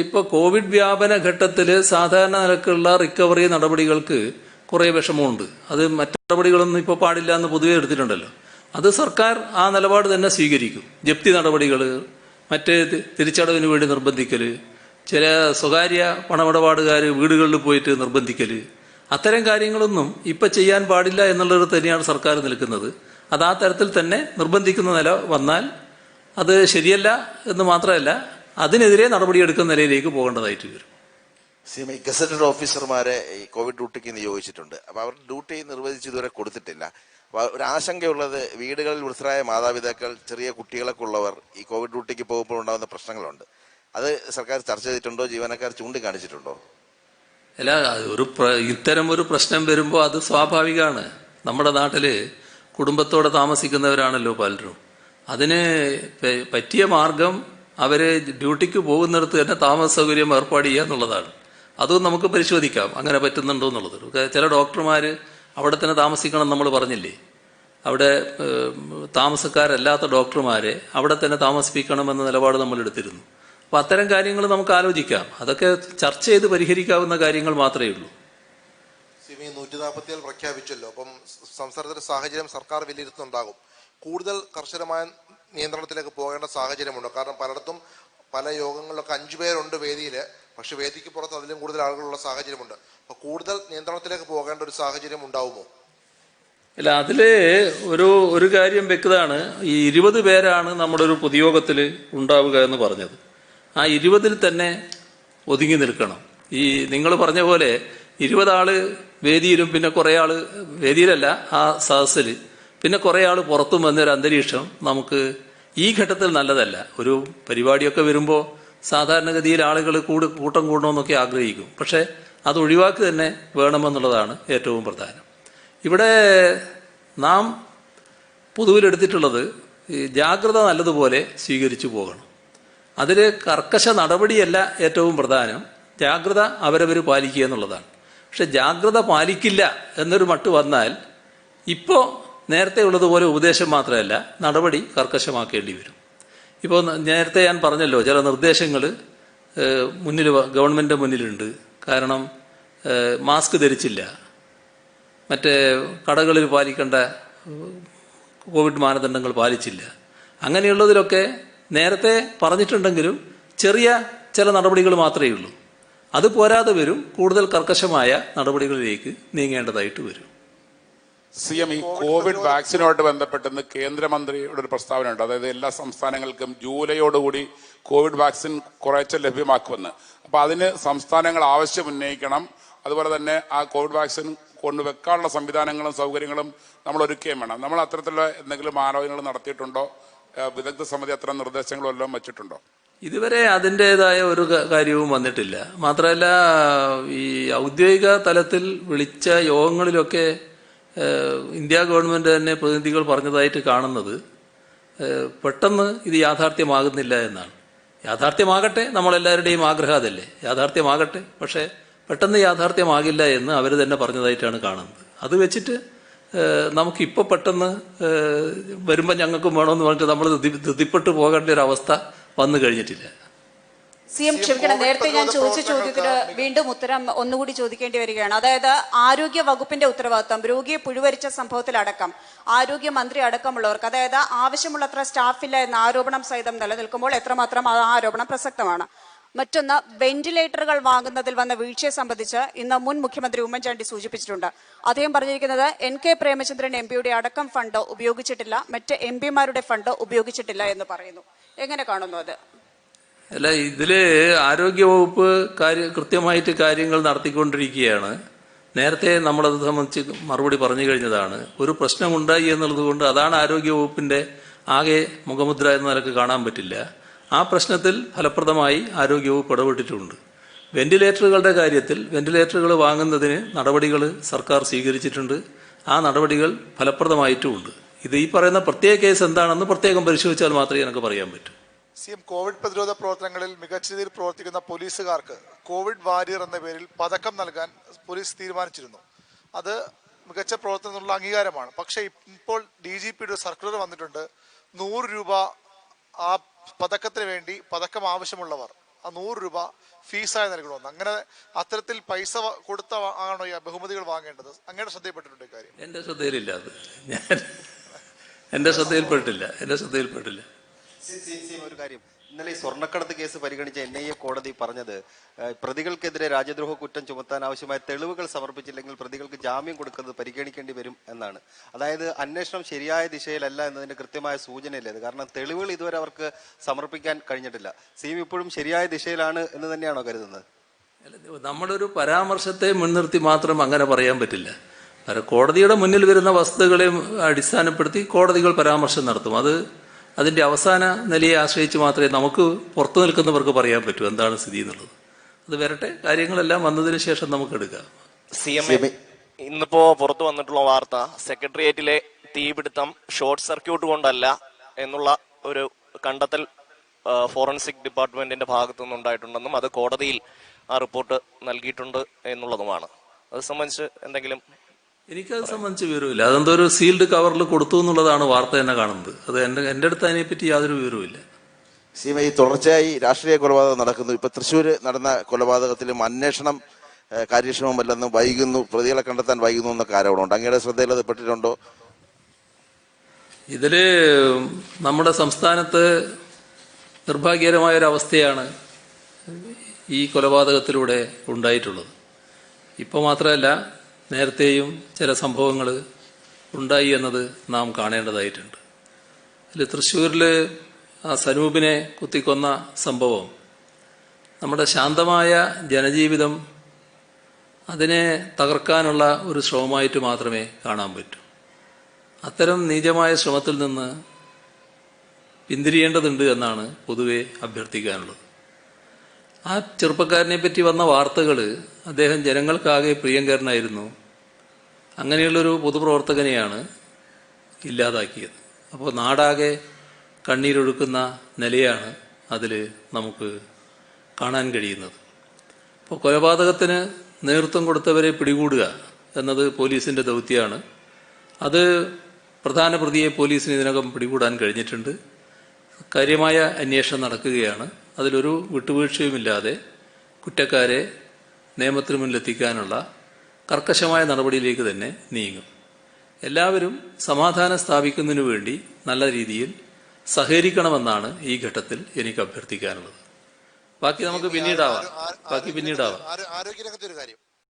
ഇപ്പോൾ കോവിഡ് വ്യാപന ഘട്ടത്തിൽ സാധാരണ നിലക്കുള്ള റിക്കവറി നടപടികൾക്ക് കുറേ വിഷമമുണ്ട്. അത് മറ്റു നടപടികളൊന്നും ഇപ്പോൾ പാടില്ല എന്ന് പൊതുവെ എടുത്തിട്ടുണ്ടല്ലോ. അത് സർക്കാർ ആ നിലപാട് തന്നെ സ്വീകരിക്കും. ജപ്തി നടപടികൾ, മറ്റ് തിരിച്ചടവിന് വേണ്ടി നിർബന്ധിക്കൽ, ചില സ്വകാര്യ പണമിടപാടുകാർ വീടുകളിൽ പോയിട്ട് നിർബന്ധിക്കൽ, അത്തരം കാര്യങ്ങളൊന്നും ഇപ്പം ചെയ്യാൻ പാടില്ല എന്നുള്ളത് തന്നെയാണ് സർക്കാർ നിൽക്കുന്നത്. അത് ആ തരത്തിൽ തന്നെ നിർബന്ധിക്കുന്ന നില വന്നാൽ അത് ശരിയല്ല എന്ന് മാത്രമല്ല, അതിനെതിരെ നടപടിയെടുക്കുന്ന നിലയിലേക്ക് പോകേണ്ടതായിട്ട് വരും. ഗസറ്റഡ് ഓഫീസർമാരെ ഈ കോവിഡ് ഡ്യൂട്ടിക്ക് നിയോഗിച്ചിട്ടുണ്ട്. അപ്പോൾ അവർ ഡ്യൂട്ടി നിർവഹിച്ച് ഇതുവരെ കൊടുത്തിട്ടില്ല. അപ്പോൾ ഒരു ആശങ്കയുള്ളത്, വീടുകളിൽ വൃദ്ധരായ മാതാപിതാക്കൾ, ചെറിയ കുട്ടികളൊക്കെ ഉള്ളവർ ഈ കോവിഡ് ഡ്യൂട്ടിക്ക് പോകുമ്പോൾ ഉണ്ടാകുന്ന പ്രശ്നങ്ങളുണ്ട്. അത് സർക്കാർ ചർച്ച ചെയ്തിട്ടുണ്ടോ? ജീവനക്കാർ ചൂണ്ടിക്കാണിച്ചിട്ടുണ്ടോ? അല്ല, ഇത്തരം ഒരു പ്രശ്നം വരുമ്പോൾ അത് സ്വാഭാവികമാണ്. നമ്മുടെ നാട്ടിൽ കുടുംബത്തോടെ താമസിക്കുന്നവരാണല്ലോ പലരും. അതിന് പറ്റിയ മാർഗം അവര് ഡ്യൂട്ടിക്ക് പോകുന്നിടത്ത് തന്നെ താമസ സൗകര്യം ഏർപ്പാട് ചെയ്യുക എന്നുള്ളതാണ്. അതും നമുക്ക് പരിശോധിക്കാം അങ്ങനെ പറ്റുന്നുണ്ടോ എന്നുള്ളത്. ചില ഡോക്ടർമാർ അവിടെ തന്നെ താമസിക്കണം നമ്മൾ പറഞ്ഞില്ലേ, അവിടെ താമസക്കാരല്ലാത്ത ഡോക്ടർമാരെ അവിടെ തന്നെ താമസിപ്പിക്കണമെന്ന നിലപാട് നമ്മൾ എടുത്തിരുന്നു. അപ്പം അത്തരം കാര്യങ്ങൾ നമുക്ക് ആലോചിക്കാം. അതൊക്കെ ചർച്ച ചെയ്ത് പരിഹരിക്കാവുന്ന കാര്യങ്ങൾ മാത്രമേ ഉള്ളൂ. 147 പ്രഖ്യാപിച്ചല്ലോ. അപ്പം സംസ്ഥാനത്തിന്റെ സാഹചര്യം സർക്കാർ വിലയിരുത്തുന്നുണ്ടാകും. കൂടുതൽ കർശനമായ നിയന്ത്രണത്തിലേക്ക് പോകേണ്ട സാഹചര്യമുണ്ടോ? കാരണം പലയിടത്തും പല യോഗങ്ങളിലൊക്കെ 5 പേരുണ്ട് വേദിയിൽ, പക്ഷെ വേദിക്ക് പുറത്ത് അതിലും കൂടുതൽ ആളുകളുള്ള സാഹചര്യമുണ്ട്. അപ്പൊ കൂടുതൽ നിയന്ത്രണത്തിലേക്ക് പോകേണ്ട ഒരു സാഹചര്യം ഉണ്ടാവുമോ? ഇല്ല, അതില് ഒരു കാര്യം വ്യക്തമാണ്. ഈ 20 പേരാണ് നമ്മുടെ ഒരു പൊതുയോഗത്തിൽ ഉണ്ടാവുക എന്ന് പറഞ്ഞത്. ആ 20-ൽ തന്നെ ഒതുങ്ങി നിൽക്കണം. ഈ നിങ്ങൾ പറഞ്ഞ പോലെ 20 ആള് വേദിയിലും പിന്നെ കുറേ ആള് വേദിയിലല്ല ആ സദസ്സിൽ, പിന്നെ കുറേ ആൾ പുറത്തും വന്നൊരു അന്തരീക്ഷം നമുക്ക് ഈ ഘട്ടത്തിൽ നല്ലതല്ല. ഒരു പരിപാടിയൊക്കെ വരുമ്പോൾ സാധാരണഗതിയിൽ ആളുകൾ കൂട്ടം കൂടണമെന്നൊക്കെ ആഗ്രഹിക്കും. പക്ഷേ അത് ഒഴിവാക്കി തന്നെ വേണമെന്നുള്ളതാണ് ഏറ്റവും പ്രധാനം. ഇവിടെ നാം പൊതുവിലെടുത്തിട്ടുള്ളത് ഈ ജാഗ്രത നല്ലതുപോലെ സ്വീകരിച്ചു പോകണം. അതിൽ കർക്കശ നടപടിയല്ല ഏറ്റവും പ്രധാനം, ജാഗ്രത അവരവർ പാലിക്കുക എന്നുള്ളതാണ്. പക്ഷെ ജാഗ്രത പാലിക്കില്ല എന്നൊരു മട്ട് വന്നാൽ ഇപ്പോൾ നേരത്തെ ഉള്ളതുപോലെ ഉപദേശം മാത്രമല്ല, നടപടി കർക്കശമാക്കേണ്ടി വരും. ഇപ്പോൾ നേരത്തെ ഞാൻ പറഞ്ഞല്ലോ, ചില നിർദ്ദേശങ്ങൾ ഗവൺമെൻറ് മുന്നിലുണ്ട്. കാരണം മാസ്ക് ധരിച്ചില്ല, മറ്റേ കടകളിൽ പാലിക്കേണ്ട കോവിഡ് മാനദണ്ഡങ്ങൾ പാലിച്ചില്ല. അങ്ങനെയുള്ളതിലൊക്കെ നേരത്തെ പറഞ്ഞിട്ടുണ്ടെങ്കിലും ചെറിയ ചില നടപടികൾ മാത്രമേ ഉള്ളൂ. അത് പോരാതെ വരും, കൂടുതൽ കർക്കശമായ നടപടികളിലേക്ക് നീങ്ങേണ്ടതായിട്ട് വരും. CM, ഈ കോവിഡ് വാക്സിനുമായിട്ട് ബന്ധപ്പെട്ടെന്ന് കേന്ദ്രമന്ത്രിയുടെ ഒരു പ്രസ്താവന ഉണ്ട്. അതായത് എല്ലാ സംസ്ഥാനങ്ങൾക്കും ജൂലൈയോടുകൂടി കോവിഡ് വാക്സിൻ കുറേശ്ശെ ലഭ്യമാക്കുമെന്ന്. അപ്പൊ അതിന് സംസ്ഥാനങ്ങൾ ആവശ്യം ഉന്നയിക്കണം. അതുപോലെ തന്നെ ആ കോവിഡ് വാക്സിൻ കൊണ്ടുവെക്കാനുള്ള സംവിധാനങ്ങളും സൗകര്യങ്ങളും നമ്മൾ ഒരുക്കുകയും വേണം. നമ്മൾ അത്തരത്തിലുള്ള എന്തെങ്കിലും ആലോചനകൾ നടത്തിയിട്ടുണ്ടോ? വിദഗ്ധ സമിതി അത്തരം നിർദ്ദേശങ്ങളും എല്ലാം വെച്ചിട്ടുണ്ടോ? ഇതുവരെ അതിൻ്റെതായ ഒരു കാര്യവും വന്നിട്ടില്ല. മാത്രമല്ല, ഈ ഔദ്യോഗിക തലത്തിൽ വിളിച്ച യോഗങ്ങളിലൊക്കെ ഇന്ത്യ ഗവൺമെന്റ് തന്നെ പ്രതിനിധികൾ പറഞ്ഞതായിട്ട് കാണുന്നത് പെട്ടെന്ന് ഇത് യാഥാർത്ഥ്യമാകുന്നില്ല എന്നാണ്. യാഥാർത്ഥ്യമാകട്ടെ, നമ്മളെല്ലാവരുടെയും ആഗ്രഹം അതല്ലേ, യാഥാർത്ഥ്യമാകട്ടെ. പക്ഷേ പെട്ടെന്ന് യാഥാർത്ഥ്യമാകില്ല എന്ന് അവർ തന്നെ പറഞ്ഞതായിട്ടാണ് കാണുന്നത്. അത് വെച്ചിട്ട് നമുക്കിപ്പോൾ പെട്ടെന്ന് വരുമ്പോൾ ഞങ്ങൾക്കും വേണമെന്ന് പറഞ്ഞിട്ട് നമ്മൾ ധൃതിപ്പെട്ടു പോകേണ്ട ഒരു അവസ്ഥ വന്നു കഴിഞ്ഞിട്ടില്ല. CM ക്ഷമിക്കണം, നേരത്തെ ഞാൻ ചോദിച്ച ചോദ്യത്തിന് വീണ്ടും ഉത്തരം ഒന്നുകൂടി ചോദിക്കേണ്ടി വരികയാണ്. അതായത് ആരോഗ്യ വകുപ്പിന്റെ ഉത്തരവാദിത്വം രോഗിയെ പുഴുവരിച്ച സംഭവത്തിലടക്കം ആരോഗ്യമന്ത്രി അടക്കമുള്ളവർക്ക്, അതായത് ആവശ്യമുള്ളത്ര സ്റ്റാഫില്ല എന്ന ആരോപണം സഹിതം നിലനിൽക്കുമ്പോൾ എത്രമാത്രം ആ ആരോപണം പ്രസക്തമാണ്? മറ്റൊന്ന്, വെന്റിലേറ്ററുകൾ വാങ്ങുന്നതിൽ വന്ന വീഴ്ചയെ സംബന്ധിച്ച് ഇന്ന് മുൻ മുഖ്യമന്ത്രി ഉമ്മൻചാണ്ടി സൂചിപ്പിച്ചിട്ടുണ്ട്. അദ്ദേഹം പറഞ്ഞിരിക്കുന്നത് NK പ്രേമചന്ദ്രൻ MP-യുടെ അടക്കം ഫണ്ട് ഉപയോഗിച്ചിട്ടില്ല, മറ്റ് MP-മാരുടെ ഫണ്ട് ഉപയോഗിച്ചിട്ടില്ല എന്ന് പറയുന്നു. എങ്ങനെ കാണുന്നു അത്? അല്ല, ഇതില് ആരോഗ്യവകുപ്പ് കൃത്യമായിട്ട് കാര്യങ്ങൾ നടത്തിക്കൊണ്ടിരിക്കുകയാണ്. നേരത്തെ നമ്മളത് സംബന്ധിച്ച് മറുപടി പറഞ്ഞു കഴിഞ്ഞതാണ്. ഒരു പ്രശ്നമുണ്ടായി എന്നുള്ളത് കൊണ്ട് അതാണ് ആരോഗ്യവകുപ്പിന്റെ ആകെ മുഖമുദ്ര എന്ന നിലക്ക് കാണാൻ പറ്റില്ല. ആ പ്രശ്നത്തിൽ ഫലപ്രദമായി ആരോഗ്യവകുപ്പ് ഇടപെട്ടിട്ടുണ്ട്. വെന്റിലേറ്ററുകളുടെ കാര്യത്തിൽ വെന്റിലേറ്ററുകൾ വാങ്ങുന്നതിന് നടപടികൾ സർക്കാർ സ്വീകരിച്ചിട്ടുണ്ട്. ആ നടപടികൾ ഫലപ്രദമായിട്ടുമുണ്ട്. ഇത് ഈ പറയുന്ന പ്രത്യേക കേസ് എന്താണെന്ന് പ്രത്യേകം പരിശോധിച്ചാൽ മാത്രമേ എനിക്ക് പറയാൻ പറ്റൂ. CM കോവിഡ് പ്രതിരോധ പ്രവർത്തനങ്ങളിൽ മികച്ച രീതിയിൽ പ്രവർത്തിക്കുന്ന പോലീസുകാർക്ക് കോവിഡ് വാരിയർ എന്ന പേരിൽ പതക്കം നൽകാൻ പോലീസ് തീരുമാനിച്ചിരുന്നു. അത് മികച്ച പ്രവർത്തനത്തിനുള്ള അംഗീകാരമാണ്. പക്ഷേ ഇപ്പോൾ DGPയുടെ സർക്കുലർ വന്നിട്ടുണ്ട്, 100 രൂപ ആ പതക്കത്തിന് വേണ്ടി പതക്കം ആവശ്യമുള്ളവർ ആ 100 രൂപ ഫീസായി നൽകണമെന്ന്. അങ്ങനെ അത്തരത്തിൽ പൈസ കൊടുത്ത ആണോ ഈ ബഹുമതികൾ വാങ്ങേണ്ടത്? അങ്ങനെ ശ്രദ്ധയിൽപ്പെട്ടിട്ടുണ്ട് കാര്യം? എന്റെ ശ്രദ്ധയിലില്ല. അത് എന്റെ ശ്രദ്ധയിൽപ്പെട്ടില്ല. ഒരു കാര്യം, ഇന്നലെ ഈ സ്വർണ്ണക്കടത്ത് കേസ് പരിഗണിച്ച NIA കോടതി പറഞ്ഞത് പ്രതികൾക്കെതിരെ രാജ്യദ്രോഹ കുറ്റം ചുമത്താൻ ആവശ്യമായ തെളിവുകൾ സമർപ്പിച്ചില്ലെങ്കിൽ പ്രതികൾക്ക് ജാമ്യം കൊടുക്കുന്നത് പരിഗണിക്കേണ്ടി വരും എന്നാണ്. അതായത് അന്വേഷണം ശരിയായ ദിശയിലല്ല എന്നതിന്റെ കൃത്യമായ സൂചനയില്ല ഇത്. കാരണം തെളിവുകൾ ഇതുവരെ അവർക്ക് സമർപ്പിക്കാൻ കഴിഞ്ഞിട്ടില്ല. CM ഇപ്പോഴും ശരിയായ ദിശയിലാണ് എന്ന് തന്നെയാണോ കരുതുന്നത്? നമ്മളൊരു പരാമർശത്തെ മുൻനിർത്തി മാത്രം അങ്ങനെ പറയാൻ പറ്റില്ല. കോടതിയുടെ മുന്നിൽ വരുന്ന വസ്തുതകളെ അടിസ്ഥാനപ്പെടുത്തി കോടതികൾ പരാമർശം നടത്തും. അതിന്റെ അവസാന നിലയെ ആശ്രയിച്ച് മാത്രമേ നമുക്ക് പുറത്തു നിൽക്കുന്നവർക്ക് പറയാൻ പറ്റൂ എന്താണ് സ്ഥിതി എന്നുള്ളത്. അത് വരട്ടെ, കാര്യങ്ങളെല്ലാം വന്നതിന് ശേഷം നമുക്ക് എടുക്കാം. ഇന്നിപ്പോ പുറത്തു വന്നിട്ടുള്ള വാർത്ത, സെക്രട്ടേറിയറ്റിലെ തീപിടുത്തം ഷോർട്ട് സർക്യൂട്ട് കൊണ്ടല്ല എന്നുള്ള ഒരു കണ്ടെത്തൽ ഫോറൻസിക് ഡിപ്പാർട്ട്മെന്റിന്റെ ഭാഗത്തു നിന്നുണ്ടായിട്ടുണ്ടെന്നും അത് കോടതിയിൽ ആ റിപ്പോർട്ട് നൽകിയിട്ടുണ്ട് എന്നുള്ളതുമാണ്. അത് സംബന്ധിച്ച് എന്തെങ്കിലും? എനിക്കത് സംബന്ധിച്ച് വിവരമില്ല. അതെന്തോ ഒരു സീൽഡ് കവറിൽ കൊടുത്തു എന്നുള്ളതാണ് വാർത്ത തന്നെ കാണുന്നത്. അത് എൻ്റെ അടുത്ത് അതിനെപ്പറ്റി യാതൊരു വിവരവുമില്ല. CM ഈ തുടർച്ചയായി രാഷ്ട്രീയ കൊലപാതകം നടക്കുന്നു. ഇപ്പൊ തൃശ്ശൂർ നടന്ന കൊലപാതകത്തിലും അന്വേഷണം കാര്യക്ഷമമല്ലെന്ന്, വൈകുന്നു, പ്രതികളെ കണ്ടെത്താൻ വൈകുന്നു എന്നൊക്കെ ആരോപണമുണ്ട്. അങ്ങയുടെ ശ്രദ്ധയിൽ അത് പെട്ടിട്ടുണ്ടോ? ഇതില് നമ്മുടെ സംസ്ഥാനത്ത് നിർഭാഗ്യകരമായ ഒരു അവസ്ഥയാണ് ഈ കൊലപാതകത്തിലൂടെ ഉണ്ടായിട്ടുള്ളത്. ഇപ്പോൾ മാത്രമല്ല, നേരത്തെയും ചില സംഭവങ്ങൾ ഉണ്ടായി എന്നത് നാം കാണേണ്ടതായിട്ടുണ്ട്. അതിൽ തൃശ്ശൂരിൽ ആ സനൂപിനെ കുത്തിക്കൊന്ന സംഭവം നമ്മുടെ ശാന്തമായ ജനജീവിതം അതിനെ തകർക്കാനുള്ള ഒരു ശ്രമമായിട്ട് മാത്രമേ കാണാൻ പറ്റൂ. അത്തരം നീചമായ ശ്രമത്തിൽ നിന്ന് പിന്തിരിയേണ്ടതുണ്ട് എന്നാണ് പൊതുവെ അഭ്യർത്ഥിക്കാനുള്ളത്. ആ ചെറുപ്പക്കാരനെ പറ്റി വന്ന വാർത്തകൾ, അദ്ദേഹം ജനങ്ങൾക്കാകെ പ്രിയങ്കരനായിരുന്നു, അങ്ങനെയുള്ളൊരു പൊതുപ്രവർത്തകനെയാണ് ഇല്ലാതാക്കിയത്. അപ്പോൾ നാടാകെ കണ്ണീരൊഴുക്കുന്ന നിലയാണ് അതിൽ നമുക്ക് കാണാൻ കഴിയുന്നത്. അപ്പോൾ കൊലപാതകത്തിന് നേതൃത്വം കൊടുത്തവരെ പിടികൂടുക എന്നത് പോലീസിന്റെ ദൗത്യമാണ്. അത് പ്രധാന പ്രതിയെ പോലീസിന് ഇതിനകം പിടികൂടാൻ കഴിഞ്ഞിട്ടുണ്ട്. കാര്യമായ അന്വേഷണം നടക്കുകയാണ്. അതിലൊരു വിട്ടുവീഴ്ചയുമില്ലാതെ കുറ്റക്കാരെ നിയമത്തിന് മുന്നിലെത്തിക്കാനുള്ള കർക്കശമായ നടപടിയിലേക്ക് തന്നെ നീങ്ങും. എല്ലാവരും സമാധാനം സ്ഥാപിക്കുന്നതിനു വേണ്ടി നല്ല രീതിയിൽ സഹകരിക്കണമെന്നാണ് ഈ ഘട്ടത്തിൽ എനിക്ക് അഭ്യർത്ഥിക്കാനുള്ളത്. ബാക്കി നമുക്ക് പിന്നീടാവാം. ആരോഗ്യരംഗത്തെ ഒരു കാര്യം,